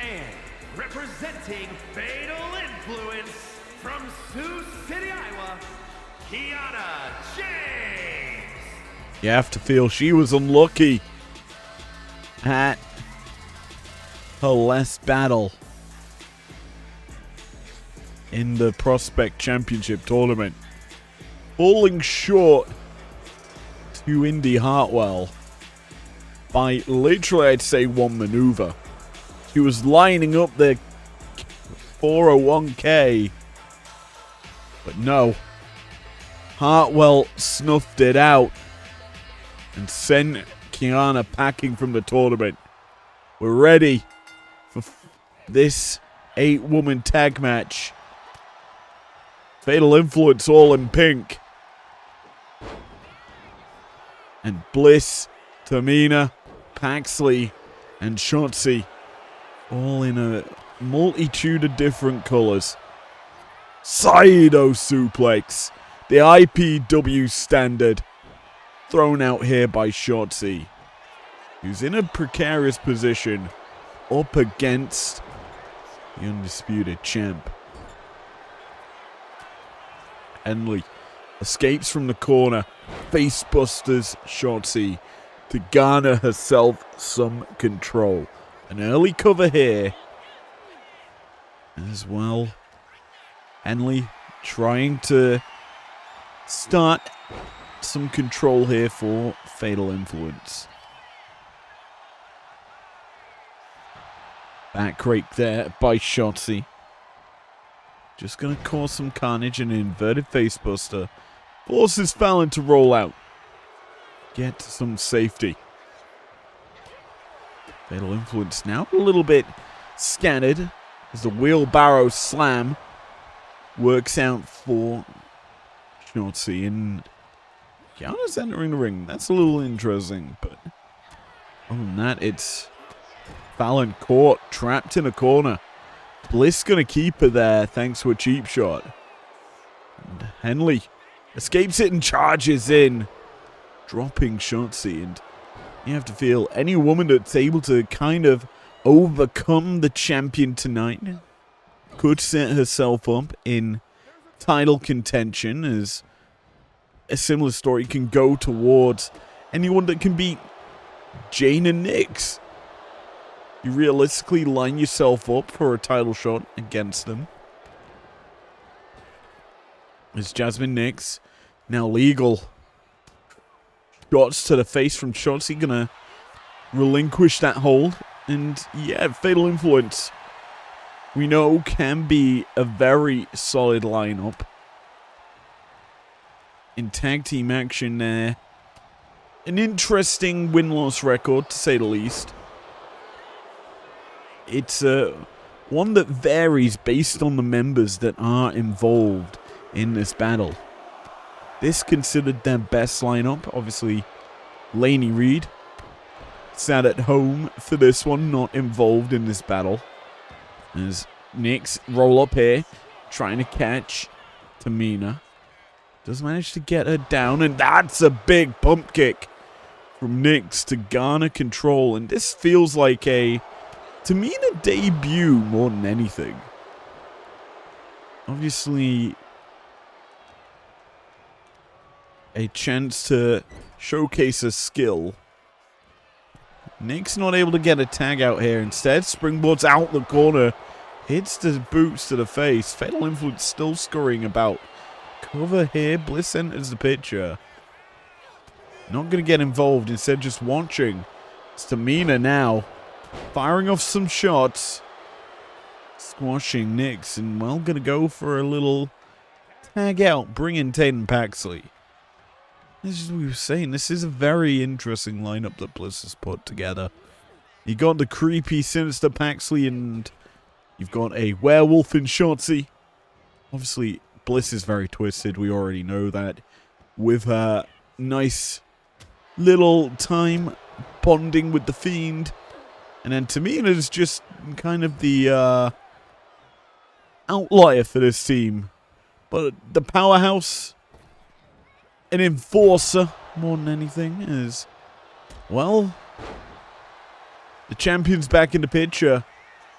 And representing Fatal Influence from Sioux City, Iowa, Kiana James. You have to feel she was unlucky at her last battle in the Prospect Championship tournament, falling short to Indy Hartwell by literally, I'd say, one maneuver. She was lining up the 401k, but no, Hartwell snuffed it out and sent Kiana packing from the tournament. We're ready for this 8-woman tag match. Fatal Influence all in pink. And Bliss, Tamina, Paxley, and Shotzi all in a multitude of different colors. Saito suplex, the IPW standard, thrown out here by Shotzi, who's in a precarious position up against the undisputed champ. Henley escapes from the corner, facebusters Shotzi to garner herself some control. An early cover here as well Henley trying to start some control here for Fatal Influence. Back rake there by Shotzi. Just going to cause some carnage and an inverted facebuster. Forces Fallon to roll out. Get some safety. Fatal Influence now a little bit scattered as the wheelbarrow slam works out for Shotzi. And Kiana's entering the ring. That's a little interesting. But other than that, it's Fallon caught, trapped in a corner. Bliss going to keep her there thanks to a cheap shot. And Henley escapes it and charges in, dropping Shotzi. And you have to feel any woman that's able to kind of overcome the champion tonight could set herself up in title contention, as a similar story can go towards anyone that can beat Jane and Nyx. You realistically line yourself up for a title shot against them. As Jasmine Nyx now legal. Shots to the face from Shotzi, gonna relinquish that hold. And yeah, Fatal Influence, we know, can be a very solid lineup. In tag team action there, an interesting win-loss record, to say the least. It's one that varies based on the members that are involved in this battle. This considered their best lineup. Obviously, Lainey Reed sat at home for this one, not involved in this battle. As Nyx roll up here, trying to catch Tamina. Does manage to get her down, and that's a big pump kick from Nyx to garner control. And this feels like a Tamina debut more than anything. Obviously, a chance to showcase her skill. Nyx not able to get a tag out here. Instead, springboards out the corner. Hits the boots to the face. Fatal Influence still scurrying about. Cover here. Bliss enters the picture. Not going to get involved. Instead, just watching. It's Tamina now. Firing off some shots. Squashing Nyx. And, well, going to go for a little tag out. Bring in Tatum Paxley. As we were saying, this is a very interesting lineup that Bliss has put together. You got the creepy, sinister Paxley, and you've got a werewolf in Shotzi. Obviously, Bliss is very twisted. We already know that. With her nice little time bonding with the Fiend. And then Tamina's just kind of the outlier for this team. But the powerhouse, an enforcer more than anything, is, well, the champion's back in the picture.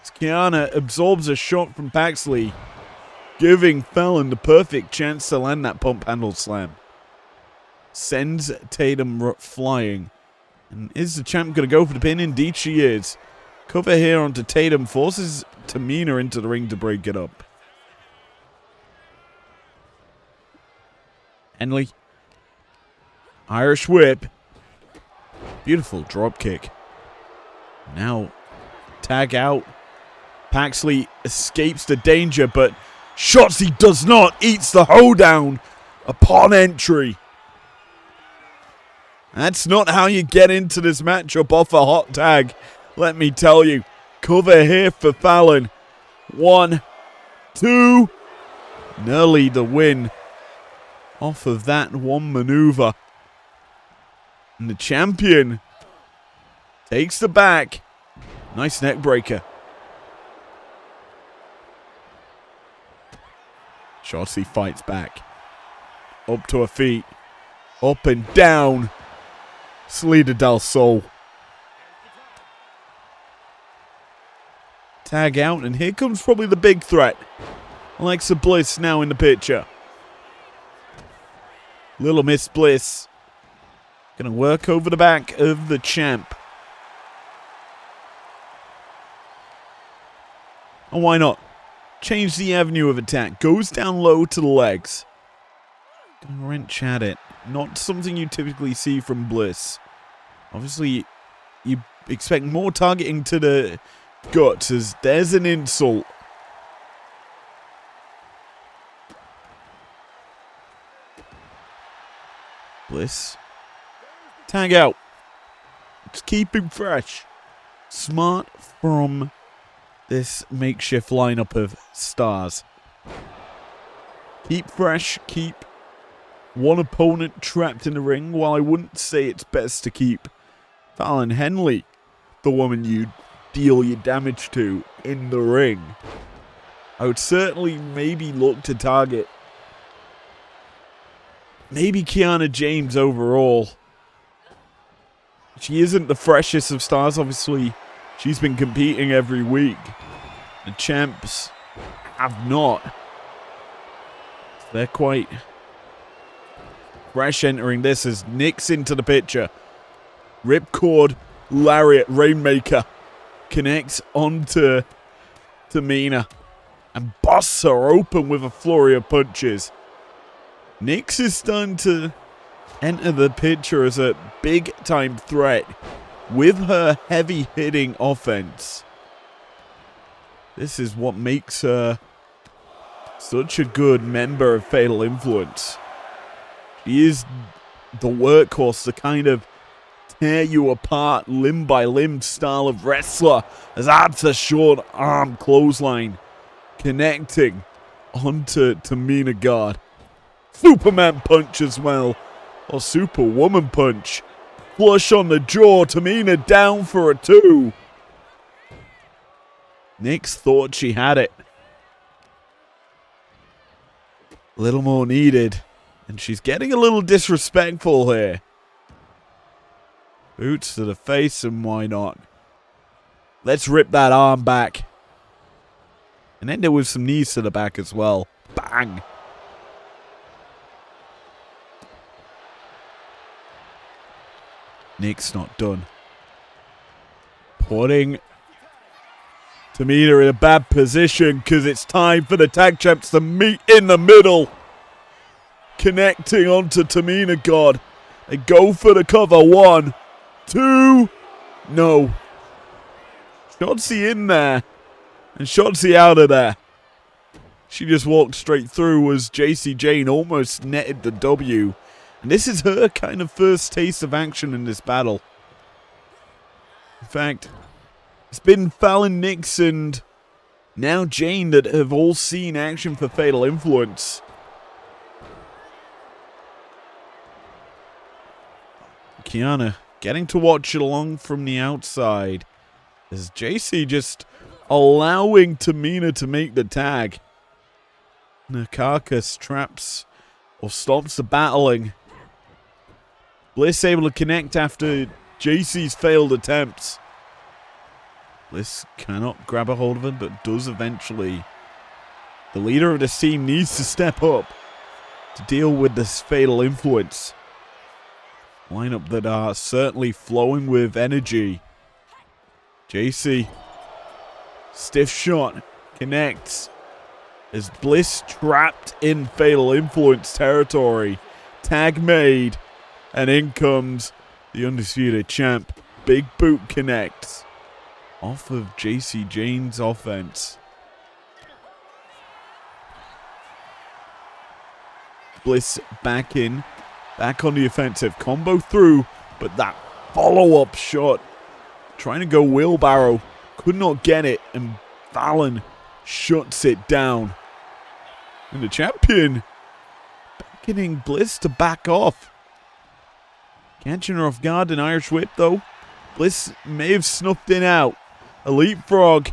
As Kiana absorbs a shot from Paxley, giving Fallon the perfect chance to land that pump handle slam. Sends Tatum flying. And is the champ going to go for the pin? Indeed she is. Cover here onto Tatum, forces Tamina into the ring to break it up. Henley. Irish whip. Beautiful drop kick. Now, tag out. Paxley escapes the danger, but Shotzi does not. Eats the hoedown upon entry. That's not how you get into this matchup off a hot tag, let me tell you. Cover here for Fallon. 1, 2. Nearly the win off of that one maneuver. And the champion takes the back. Nice neck breaker. Shotzi fights back. Up to her feet. Up and down. Salida del Sol. Tag out, and here comes probably the big threat. Alexa Bliss now in the picture. Little Miss Bliss. Gonna work over the back of the champ. And why not? change the avenue of attack. Goes down low to the legs. Gonna wrench at it. Not something you typically see from Bliss. Obviously, you expect more targeting to the guts, as there's an insult. Bliss. Tag out. Just keep him fresh. Smart from this makeshift lineup of stars. Keep fresh, keep one opponent trapped in the ring, while I wouldn't say it's best to keep Fallon Henley, the woman you deal your damage to, in the ring. I would certainly maybe look to target maybe Kiana James overall. She isn't the freshest of stars, obviously. She's been competing every week. The champs have not. They're quite fresh entering this as Nick's into the picture. Ripcord, Lariat, Rainmaker connects onto Tamina and busts her open with a flurry of punches. Nyx is starting to enter the picture as a big-time threat with her heavy-hitting offense. This is what makes her such a good member of Fatal Influence. She is the workhorse, the kind of tear you apart limb by limb style of wrestler, as that's a short arm clothesline connecting onto Tamina God. Superman punch as well, or Superwoman punch. Flush on the jaw, Tamina down for a 2. Nyx thought she had it. A little more needed, and she's getting a little disrespectful here. Boots to the face, and why not? Let's rip that arm back. And end it with some knees to the back as well. Bang! Nick's not done. Putting Tamina in a bad position because it's time for the tag champs to meet in the middle. Connecting onto Tamina God. They go for the cover. 1, 2. No. Shotzi in there. And Shotzi out of there. She just walked straight through as JC Jane almost netted the W. And this is her kind of first taste of action in this battle. In fact, it's been Fallon, Nyx, and now Jane that have all seen action for Fatal Influence. Kiana getting to watch it along from the outside. As JC just allowing Tamina to make the tag. Carcass traps or stops the battling. Bliss able to connect after JC's failed attempts. Bliss cannot grab a hold of him, but does eventually. The leader of this team needs to step up to deal with this Fatal Influence. Lineup that are certainly flowing with energy. JC. Stiff shot. Connects. As Bliss trapped in Fatal Influence territory. Tag made. And in comes the Undisputed Champ. Big boot connects. Off of JC Jane's offense. Bliss back in. Back on the offensive. Combo through. But that follow-up shot. Trying to go wheelbarrow. Could not get it. And Fallon shuts it down. And the champion beckoning Bliss to back off. Catching her off guard, an Irish whip though. Bliss may have snuffed it out. A leapfrog.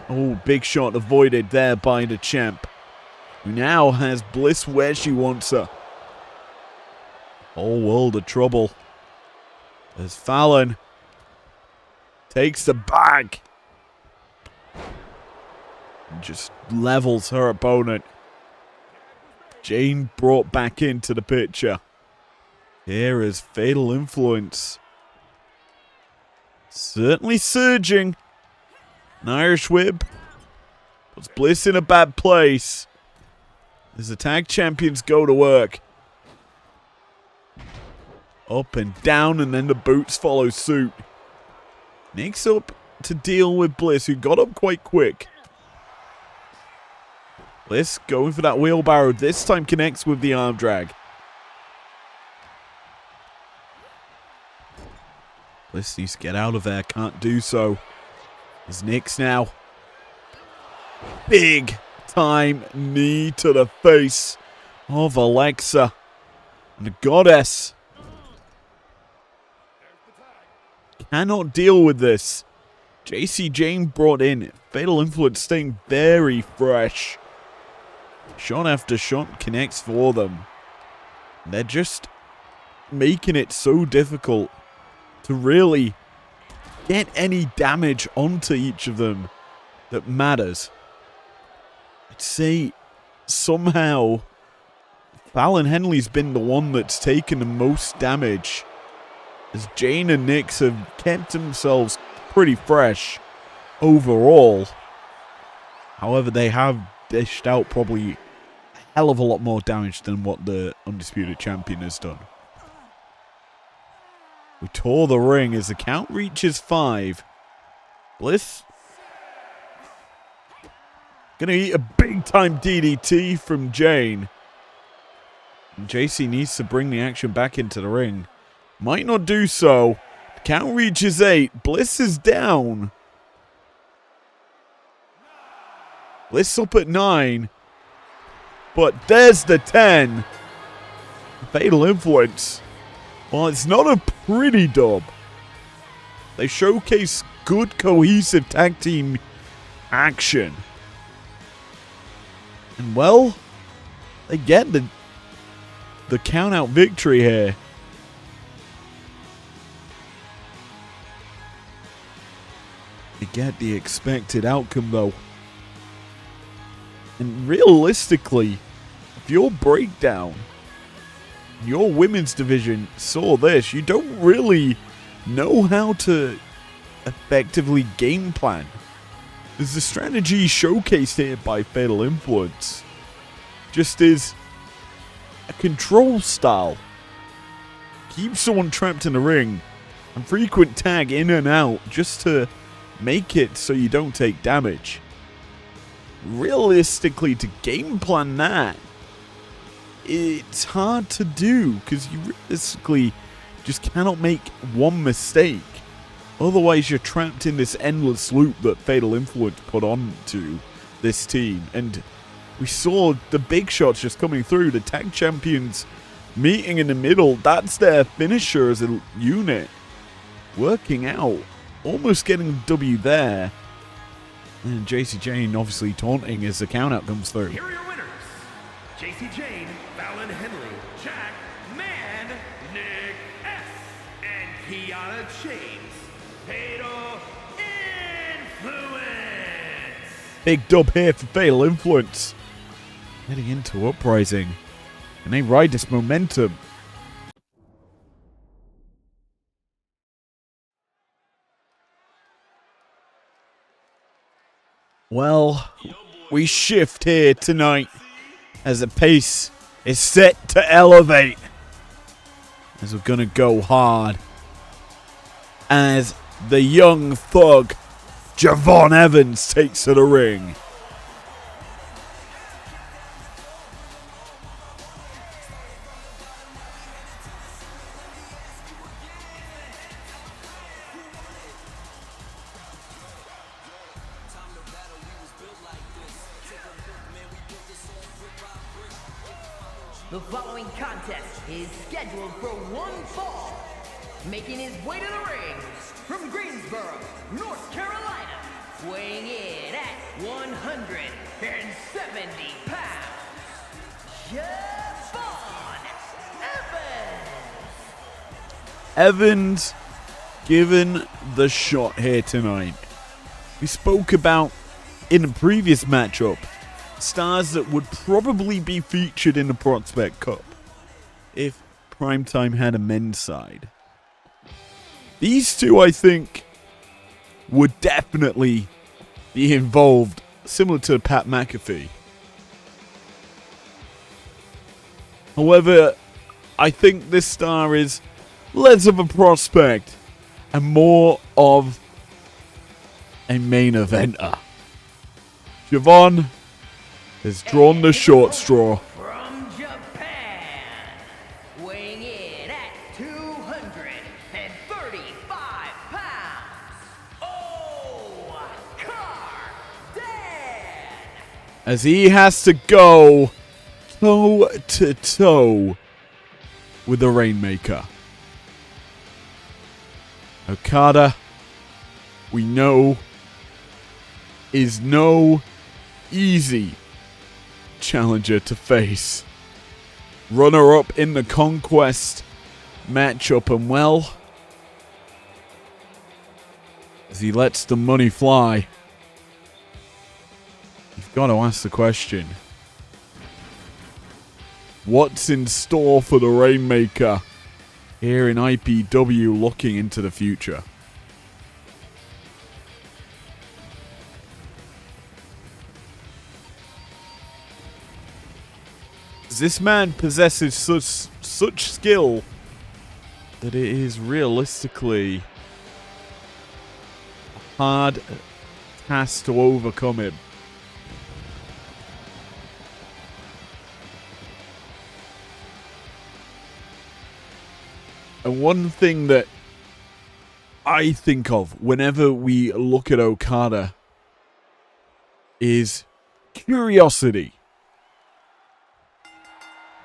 Oh, big shot avoided there by the champ. Who now has Bliss where she wants her. Whole world of trouble. As Fallon takes the bag. And just levels her opponent. Jane brought back into the picture. Here is Fatal Influence. Certainly surging. An Irish whip. Puts Bliss in a bad place. As the tag champions go to work. Up and down, and then the boots follow suit. Nick's up to deal with Bliss, who got up quite quick. Bliss going for that wheelbarrow. This time connects with the arm drag. Bliss needs to get out of there. Can't do so. It's Nick's now. Big time knee to the face of Alexa. And the goddess cannot deal with this. JC Jane brought in. Fatal Influence staying very fresh. Shot after shot connects for them. They're just making it so difficult to really get any damage onto each of them that matters. I'd say somehow Fallon Henley's been the one that's taken the most damage, as Jane and Nix have kept themselves pretty fresh overall. However, they have dished out probably a hell of a lot more damage than what the Undisputed Champion has done. We tore the ring as the count reaches 5. Bliss gonna eat a big time DDT from Jane. And JC needs to bring the action back into the ring. Might not do so. The count reaches 8. Bliss is down. Bliss up at 9. But there's the 10. Fatal Influence. Well, it's not a pretty dub. They showcase good, cohesive tag team action. And, well, they get the count-out victory here. They get the expected outcome, though. And realistically, if your breakdown, your women's division saw this, you don't really know how to effectively game plan. There's the strategy showcased here by Fatal Influence just is a control style. Keep someone trapped in the ring and frequent tag in and out just to make it so you don't take damage. Realistically, to game plan that, it's hard to do because you realistically just cannot make one mistake. Otherwise, you're trapped in this endless loop that Fatal Influence put onto this team. And we saw the big shots just coming through. The tag champions meeting in the middle. That's their finisher as a unit. Working out. Almost getting the W there. And JC Jane obviously taunting as the countout comes through. Here are your winners. JC Jane, Fallon Henley, Jack Man, Nick S, and Kiana James. Fatal Influence. Big dub here for Fatal Influence. Heading into Uprising. And they ride this momentum. Well, we shift here tonight as the pace is set to elevate. As we're going to go hard. As the young thug, Javon Evans, takes to the ring. The following contest is scheduled for one fall. Making his way to the ring from Greensboro, North Carolina, weighing in at 170 pounds, Javon Evans. Evans given the shot here tonight. We spoke about in the previous matchup stars that would probably be featured in the Prospect Cup if Primetime had a men's side. These two, I think, would definitely be involved similar to Pat McAfee. However, I think this star is less of a prospect and more of a main eventer. Javon has drawn the short straw. From Japan, weighing in at 235 pounds, O'Cardan. As he has to go toe-to-toe with the Rainmaker. Okada, we know, is no easy challenger to face. Runner-up in the Conquest matchup, and well, as he lets the money fly, you've got to ask the question, what's in store for the Rainmaker here in IPW looking into the future? This man possesses such skill that it is realistically a hard task to overcome him. And one thing that I think of whenever we look at Okada is curiosity.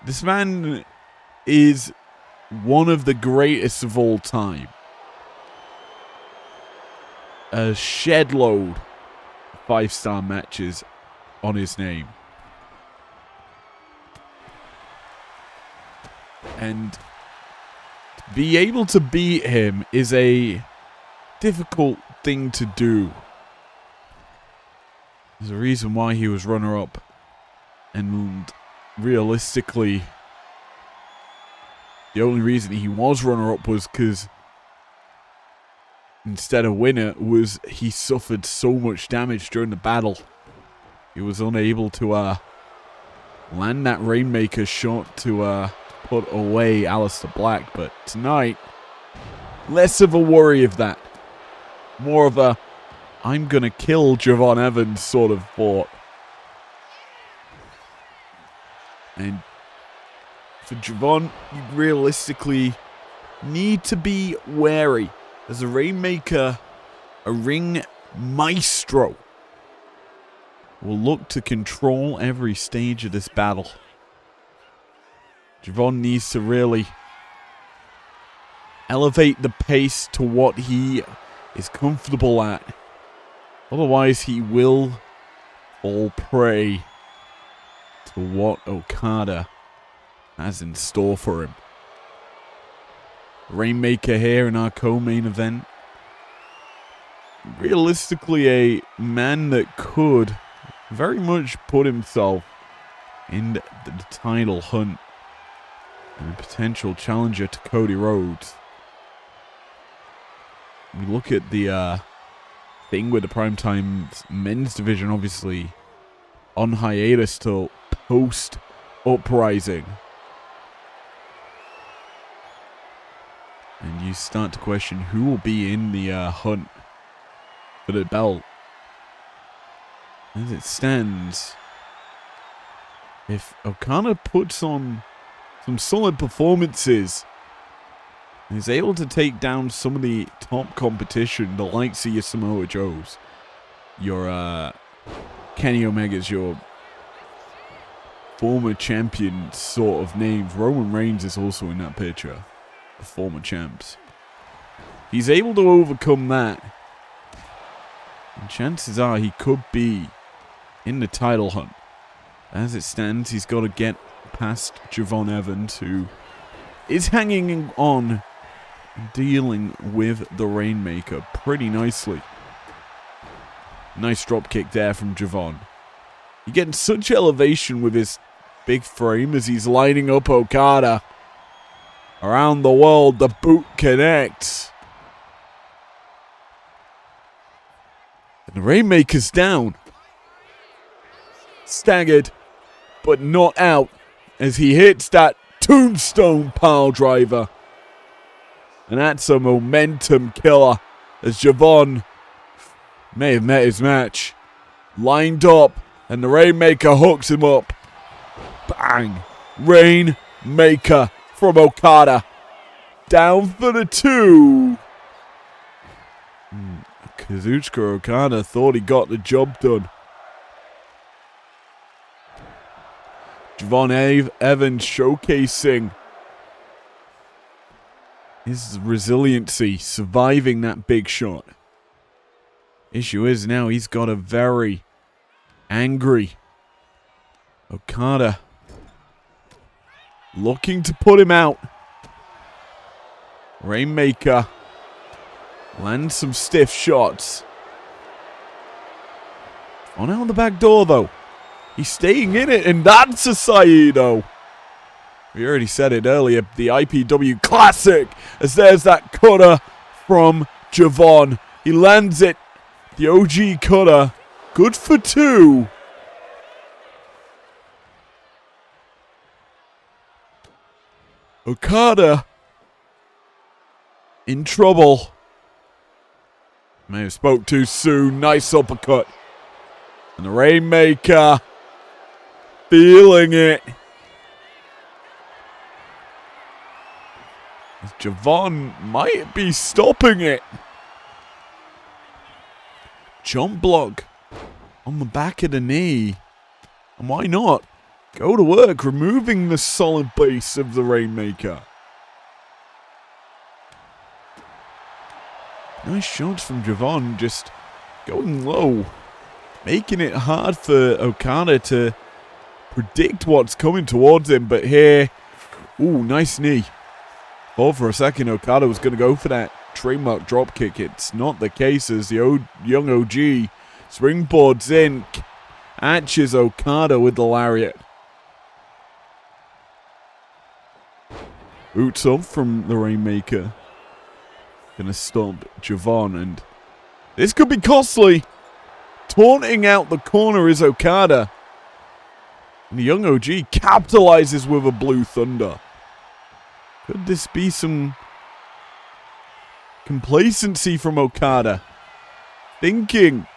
This man is one of the greatest of all time. A shed load of 5-star matches on his name. And be able to beat him is a difficult thing to do. There's a reason why he was runner-up. And realistically, the only reason he was runner-up was because instead of winner was he suffered so much damage during the battle. He was unable to land that Rainmaker shot to put away Aleister Black, but tonight, less of a worry of that. More of a, I'm gonna kill Javon Evans sort of thought. And for Javon, you realistically need to be wary. As a Rainmaker, a ring maestro, will look to control every stage of this battle. Javon needs to really elevate the pace to what he is comfortable at. Otherwise, he will fall prey to what Okada has in store for him. Rainmaker here in our co-main event. Realistically, a man that could very much put himself in the title hunt and a potential challenger to Cody Rhodes. We look at the thing with the Primetime men's division, obviously on hiatus till post Uprising. And you start to question who will be in the hunt for the belt. As it stands, if Okada puts on some solid performances and is able to take down some of the top competition, the likes of your Samoa Joes, your Kenny Omegas, your former champion sort of names. Roman Reigns is also in that picture. The former champs. He's able to overcome that. And chances are he could be in the title hunt. As it stands, he's got to get past Javon Evans, who is hanging on, dealing with the Rainmaker pretty nicely. Nice drop kick there from Javon. You're getting such elevation with his big frame as he's lining up Okada. Around the world, the boot connects. And the Rainmaker's down. staggered, but not out as he hits that tombstone pile driver. And that's a momentum killer as Javon may have met his match. Lined up, and the Rainmaker hooks him up. Bang! Rainmaker from Okada. Down for the 2. Kazuchika Okada thought he got the job done. Javon Evans showcasing his resiliency, surviving that big shot. Issue is now he's got a very angry Okada looking to put him out. Rainmaker lands some stiff shots. On out the back door though. He's staying in it, and that's a Saito. We already said it earlier, the IPW classic, as there's that cutter from Javon. He lands it, the OG cutter, good for 2. Okada in trouble. May have spoke too soon, nice uppercut. And the Rainmaker feeling it. Javon might be stopping it. Jump block on the back of the knee. And why not? Go to work, removing the solid base of the Rainmaker. Nice shots from Javon, just going low. Making it hard for Okada to predict what's coming towards him. But here, ooh, nice knee. Thought for a second Okada was going to go for that trademark dropkick. It's not the case as the young OG springboards in, catches Okada with the lariat. Boots up from the Rainmaker. Gonna stop Javon, and this could be costly. Taunting out the corner is Okada. And the young OG capitalizes with a Blue Thunder. Could this be some complacency from Okada? Thinking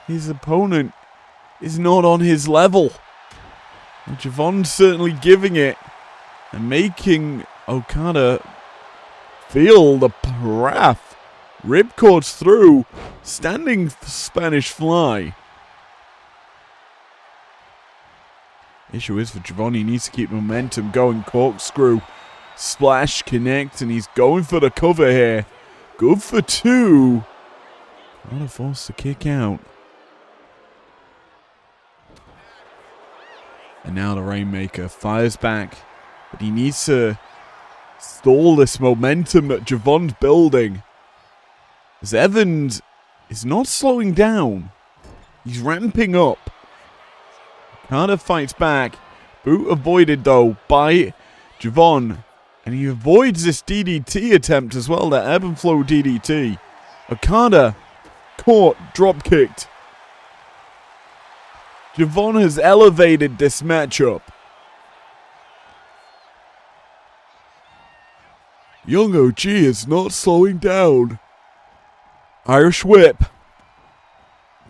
his opponent is not on his level. And Javon's certainly giving it and making Okada feel the wrath. Ripcords through. Standing Spanish Fly. Issue is for Javon, he needs to keep momentum going. Corkscrew. Splash connect, and he's going for the cover here. Good for 2. Not a force to kick out. And now the Rainmaker fires back. But he needs to stall this momentum that Javon's building. As Evans is not slowing down. He's ramping up. Okada fights back. Boot avoided though by Javon. And he avoids this DDT attempt as well, the ebb and flow DDT. Okada caught, drop kicked. Javon has elevated this matchup. Young OG is not slowing down. Irish whip.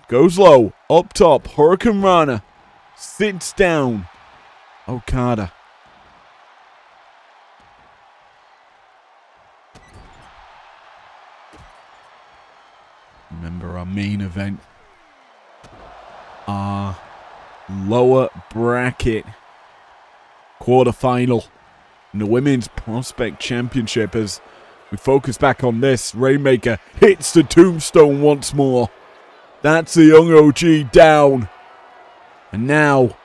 Goes low, up top, Hurricane Rana. Sits down. Okada. Remember our main event. Our lower bracket quarterfinal in the Women's Prospect Championship. As we focus back on this, Rainmaker hits the tombstone once more. That's the young OG down. And now,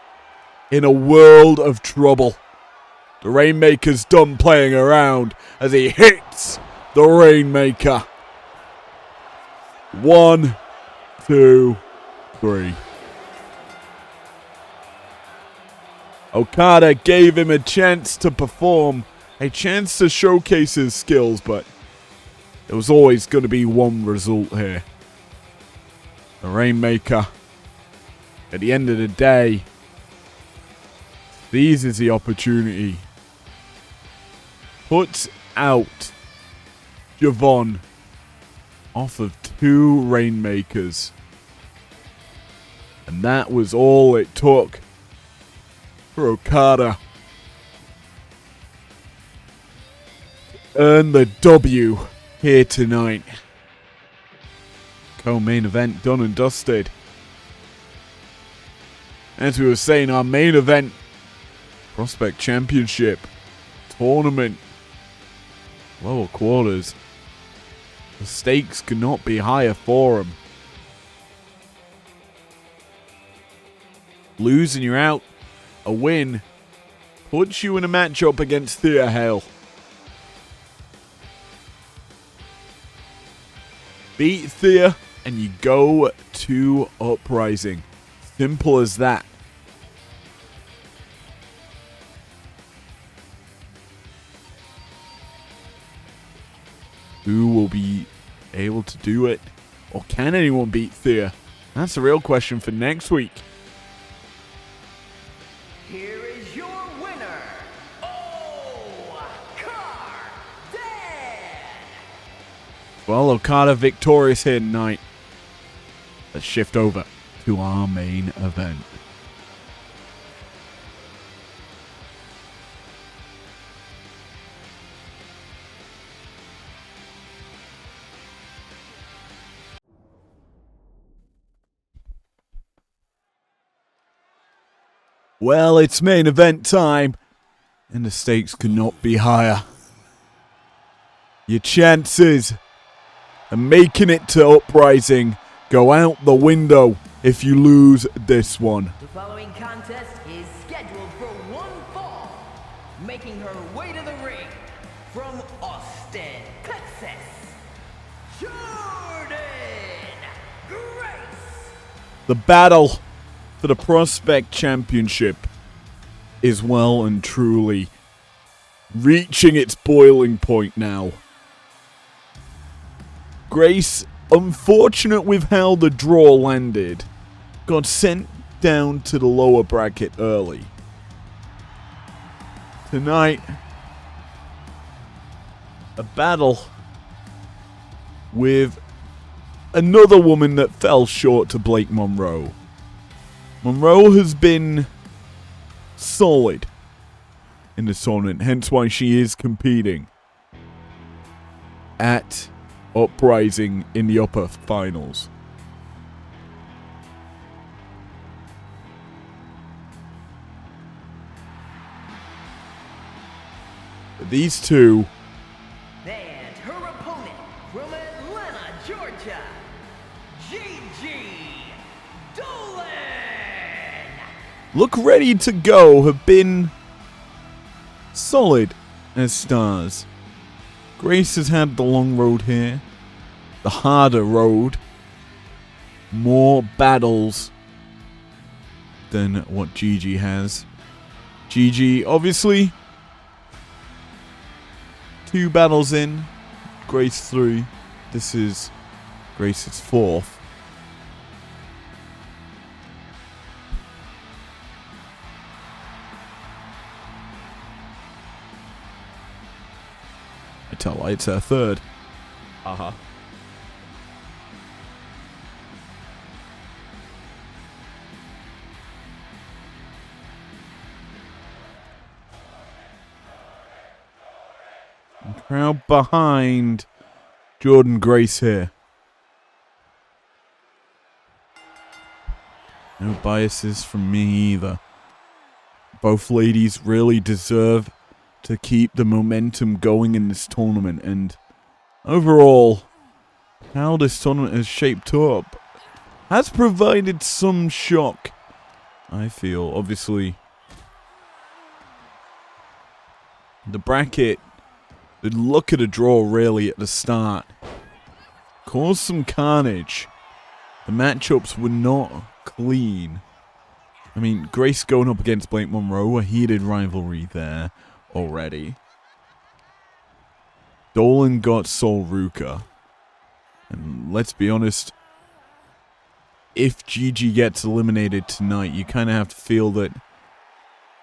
in a world of trouble. The Rainmaker's done playing around as he hits the Rainmaker. 1, 2, 3. Okada gave him a chance to perform, a chance to showcase his skills, but there was always going to be one result here. The Rainmaker At the end of the day, this is the opportunity. Puts out Javon off of 2 Rainmakers. And that was all it took for Okada to earn the W here tonight. Co-main event done and dusted. As we were saying, our main event Prospect Championship tournament lower quarters. The stakes could not be higher for them. Lose and you're out. A win puts you in a matchup against Thea Hale. Beat Thea and you go to Uprising. Simple as that. Who will be able to do it? Or can anyone beat Thea? That's the real question for next week. Here is your winner, Okada. Well, Okada victorious here tonight. Let's shift over to our main event. Well, it's main event time, and the stakes could not be higher. Your chances of making it to Uprising go out the window if you lose this one. The following contest is scheduled for one fall. Making her way to the ring from Austin, Texas, Jordan Grace. The battle for the Prospect Championship is well and truly reaching its boiling point now. Grace, unfortunate with how the draw landed, got sent down to the lower bracket early. Tonight, a battle with another woman that fell short to Blake Monroe. Monroe has been solid in the tournament, hence why she is competing at Uprising in the upper finals. These two, And her opponent from Atlanta, Georgia, Gigi Dolan. look ready to go, have been solid as stars. Grace has had the long road here, the harder road, more battles than what Gigi has. Gigi, obviously, 2 battles in, Grace 3. This is Grace's 4th. I tell her it's her 3rd. Uh-huh. Crowd behind Jordan Grace here. No biases from me either. Both ladies really deserve to keep the momentum going in this tournament, and overall, how this tournament has shaped up has provided some shock, I feel. Obviously, the bracket, the look at a draw really at the start caused some carnage. The matchups were not clean. I mean, Grace going up against Blake Monroe, a heated rivalry there already. Dolan got Sol Ruka. And let's be honest, if Gigi gets eliminated tonight, you kind of have to feel that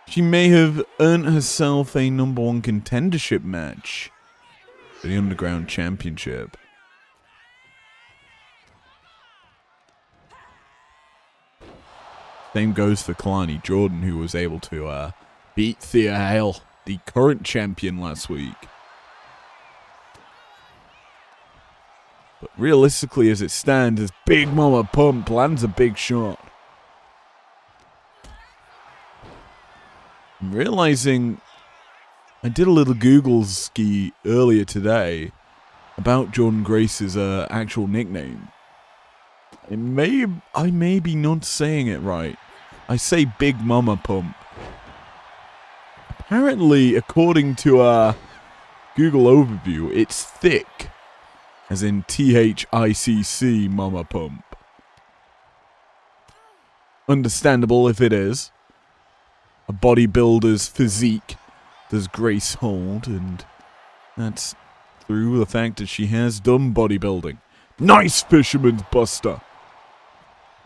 she may have earned herself a number 1 contendership match for the Underground Championship. Same goes for Kalani Jordan, who was able to beat Thea Hale, the current champion, last week. But realistically, as it stands, as Big Mama Pump lands a big shot. I'm realizing I did a little Google ski earlier today about Jordan Grace's actual nickname. I may be not saying it right. I say Big Mama Pump. Apparently, according to Google Overview, it's thick. As in THICC Mama Pump. Understandable if it is. A bodybuilder's physique does Grace hold, and that's through the fact that she has done bodybuilding. Nice Fisherman's Buster!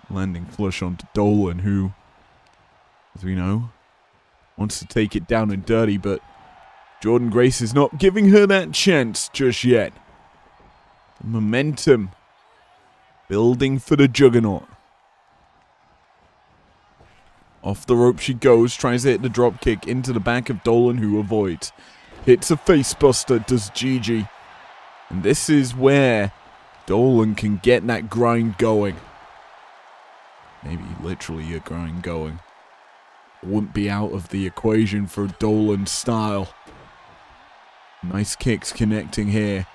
Landing flush onto Dolan, who, as we know, wants to take it down and dirty, but Jordan Grace is not giving her that chance just yet. Momentum building for the Juggernaut. Off the rope she goes, tries to hit the drop kick into the back of Dolan, who avoids. Hits a facebuster, does Gigi. And this is where Dolan can get that grind going. Maybe literally a grind going. Wouldn't be out of the equation for Dolan's style. Nice kicks connecting here.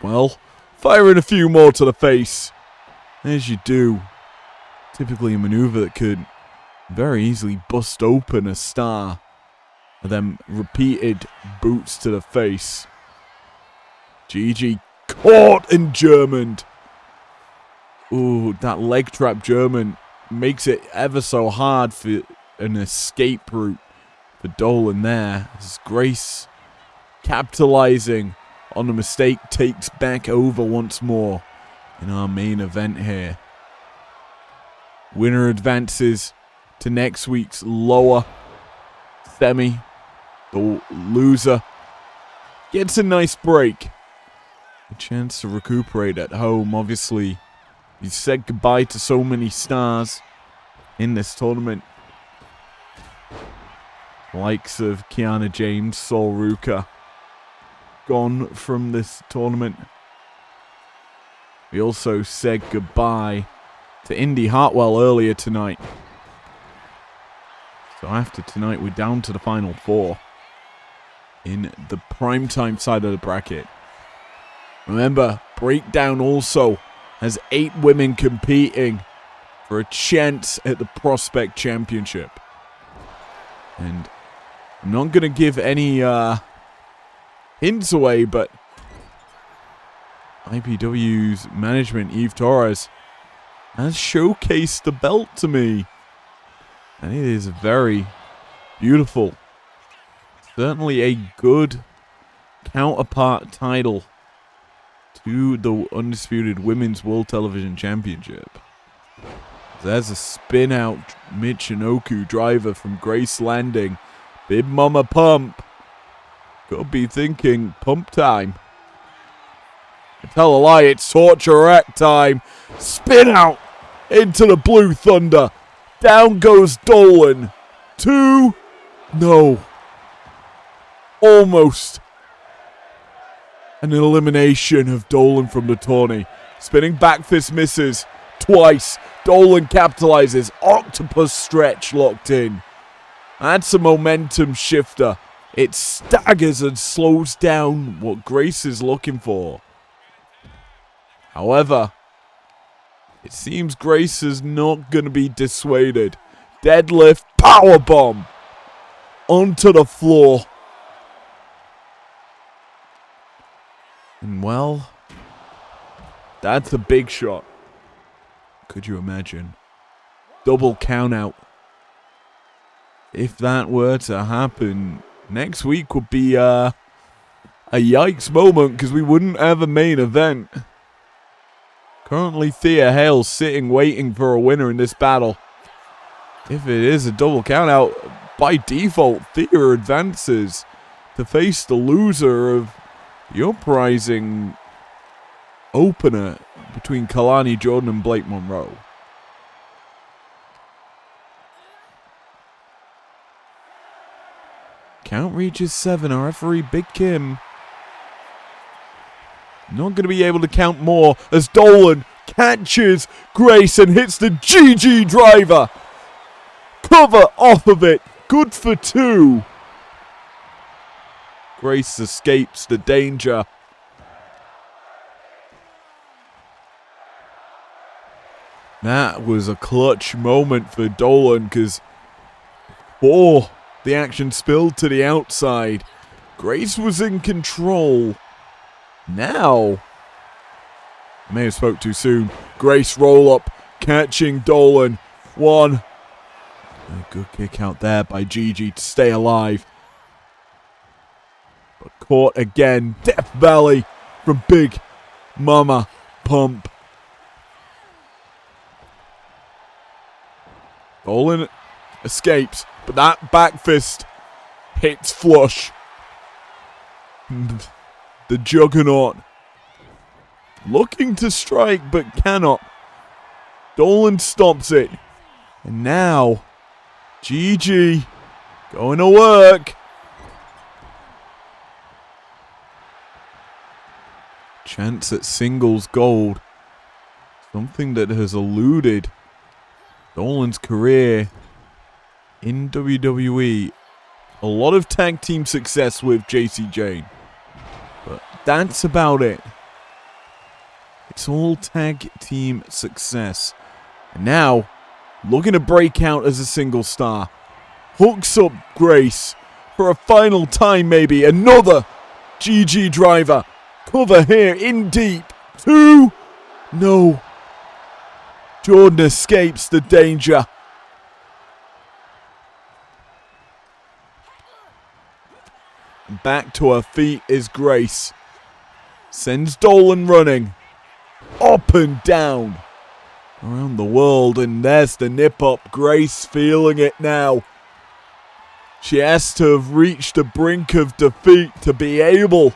Well, firing a few more to the face. As you do. Typically a maneuver that could very easily bust open a star. And then repeated boots to the face. Gigi caught and Germaned. Ooh, that leg trap German makes it ever so hard for an escape route for Dolan there. As Grace capitalizing on the mistake takes back over once more in our main event here. Winner advances to next week's lower semi. The loser gets a nice break. A chance to recuperate at home. Obviously, he said goodbye to so many stars in this tournament. Likes of Kiana James, Sol Ruka, gone from this tournament. We also said goodbye to Indy Hartwell earlier tonight. So after tonight, we're down to the final 4 in the Primetime side of the bracket. Remember, Breakdown also has 8 women competing for a chance at the Prospect Championship. And I'm not going to give any hints away, but IPW's management, Eve Torres, has showcased the belt to me. And it is very beautiful. Certainly a good counterpart title to the Undisputed Women's World Television Championship. There's a spin out Michinoku driver from Grace Landing. Big Mama Pump. Could be thinking pump time. I tell a lie, it's torture rack time. Spin out into the Blue Thunder. Down goes Dolan. 2. No. Almost. An elimination of Dolan from the tourney. Spinning back fist misses. Twice. Dolan capitalizes. Octopus stretch locked in. That's a momentum shifter. It staggers and slows down what Grace is looking for. However, it seems Grace is not going to be dissuaded. Deadlift powerbomb onto the floor. And well, that's a big shot. Could you imagine? Double count out. If that were to happen, next week would be a yikes moment because we wouldn't have a main event. Currently, Thea Hale sitting waiting for a winner in this battle. If it is a double countout, by default, Thea advances to face the loser of the uprising opener between Kalani Jordan and Blake Monroe. Count reaches 7. Our referee, Big Kim, not going to be able to count more as Dolan catches Grace and hits the GG driver. Cover off of it. Good for 2. Grace escapes the danger. That was a clutch moment for Dolan because before the action spilled to the outside, Grace was in control. Now, I may have spoke too soon. Grace roll up, catching Dolan. 1. A good kick out there by Gigi to stay alive. But caught again. Death Valley from Big Mama Pump. Dolan escapes, but that back fist hits flush. And the Juggernaut looking to strike but cannot. Dolan stops it. And now, GG going to work. Chance at singles gold. Something that has eluded Dolan's career in WWE. A lot of tag team success with JC Jane. But that's about it. It's all tag team success. And now, looking to break out as a single star. Hooks up Grace for a final time maybe. Another GG driver. Cover here in deep. 2. No. Jordan escapes the danger. Back to her feet is Grace. Sends Dolan running. Up and down. Around the world, and there's the nip up. Grace feeling it now. She has to have reached the brink of defeat to be able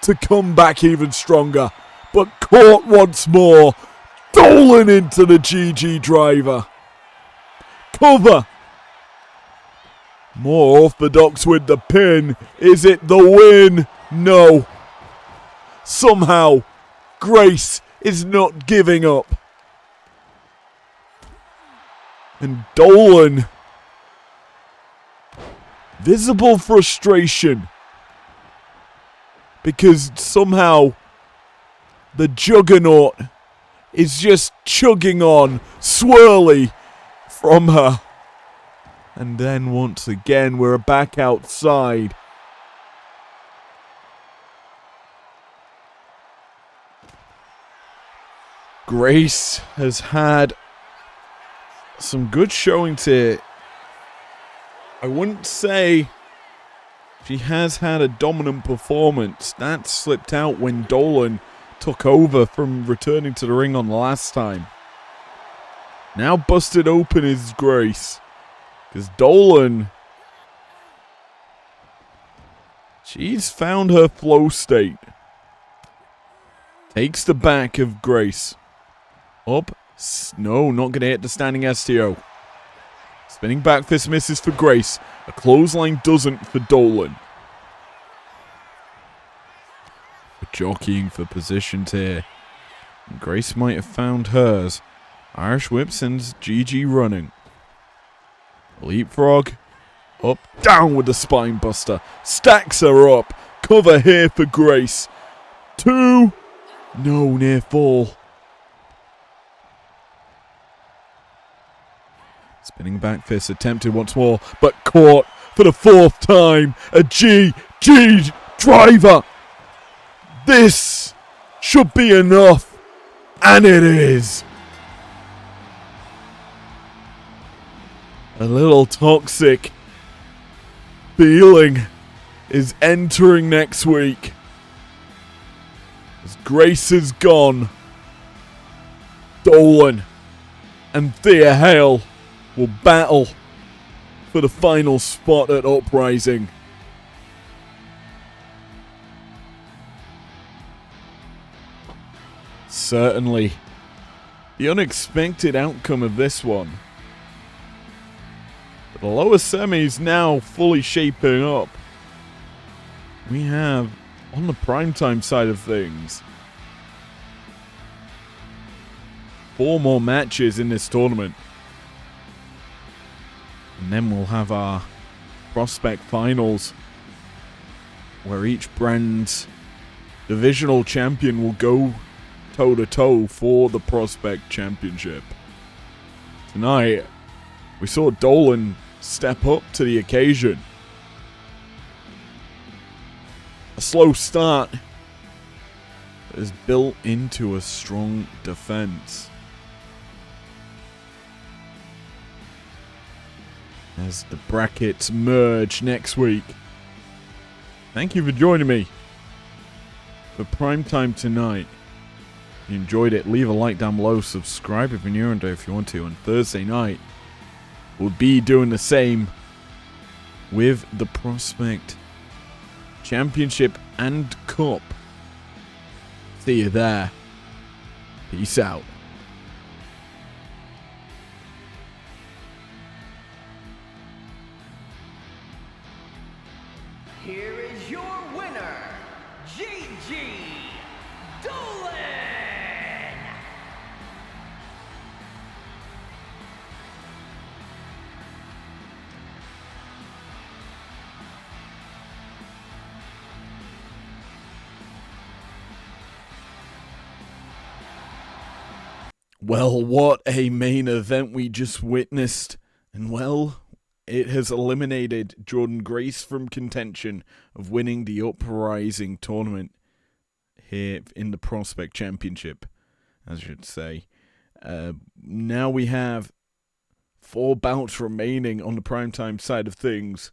to come back even stronger. But caught once more. Dolan into the GG driver. Cover. More orthodox with the pin. Is it the win? No. Somehow, Grace is not giving up. And Dolan. Visible frustration. Because somehow the Juggernaut is just chugging on, swirly from her. And then once again, we're back outside. Grace has had some good showings here. I wouldn't say she has had a dominant performance. That slipped out when Dolan took over from returning to the ring on the last time. Now busted open is Grace. Because Dolan, she's found her flow state. Takes the back of Grace. Up. No, not going to hit the standing STO. Spinning back fist misses for Grace. A clothesline doesn't for Dolan. Jockeying for positions here. And Grace might have found hers. Irish whip sends GG running. Leapfrog. Up, down with the spine buster. Stacks her up. Cover here for Grace. 2. No, near fall. Spinning back fist attempted once more, but caught for the 4th time. A GG driver. This should be enough. And it is. A little toxic feeling is entering next week. As Grace is gone. Dolan and Thea Hale will battle for the final spot at Uprising. Certainly the unexpected outcome of this one. But the lower semis now fully shaping up. We have, on the Primetime side of things, 4 more matches in this tournament. And then we'll have our Prospect Finals, where each brand's divisional champion will go toe-to-toe for the Prospect Championship. Tonight, we saw Dolan step up to the occasion. A slow start is built into a strong defense. As the brackets merge next week. Thank you for joining me for Primetime tonight. If you enjoyed it, leave a like down below, subscribe if you're new, and if you want to. On Thursday night, we'll be doing the same with the Prospect Championship and Cup. See you there. Peace out. Here is your winner, Gigi Dolan! Well, what a main event we just witnessed. And well, it has eliminated Jordan Grace from contention of winning the Uprising tournament here in the Prospect Championship, I should say. Now we have 4 bouts remaining on the Primetime side of things.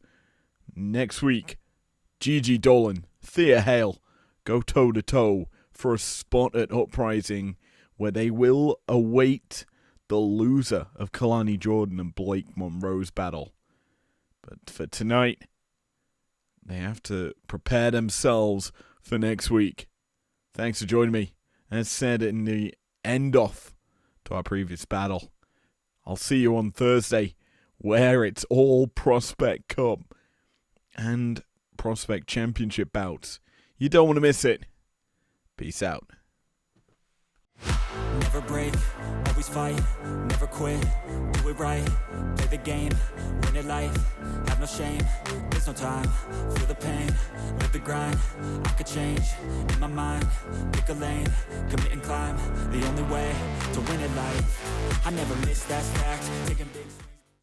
Next week, Gigi Dolan, Thea Hale go toe-to-toe for a spot at Uprising, where they will await the loser of Kalani Jordan and Blake Monroe's battle. But for tonight, they have to prepare themselves for next week. Thanks for joining me. As said in the end-off to our previous battle, I'll see you on Thursday, where it's all Prospect Cup and Prospect Championship bouts. You don't want to miss it. Peace out. Never break, always fight, never quit, do it right, play the game, win it life, have no shame, there's no time, feel the pain, live the grind, I could change, in my mind, pick a lane, commit and climb, the only way to win it life, I never miss, that's fact, taking big swings.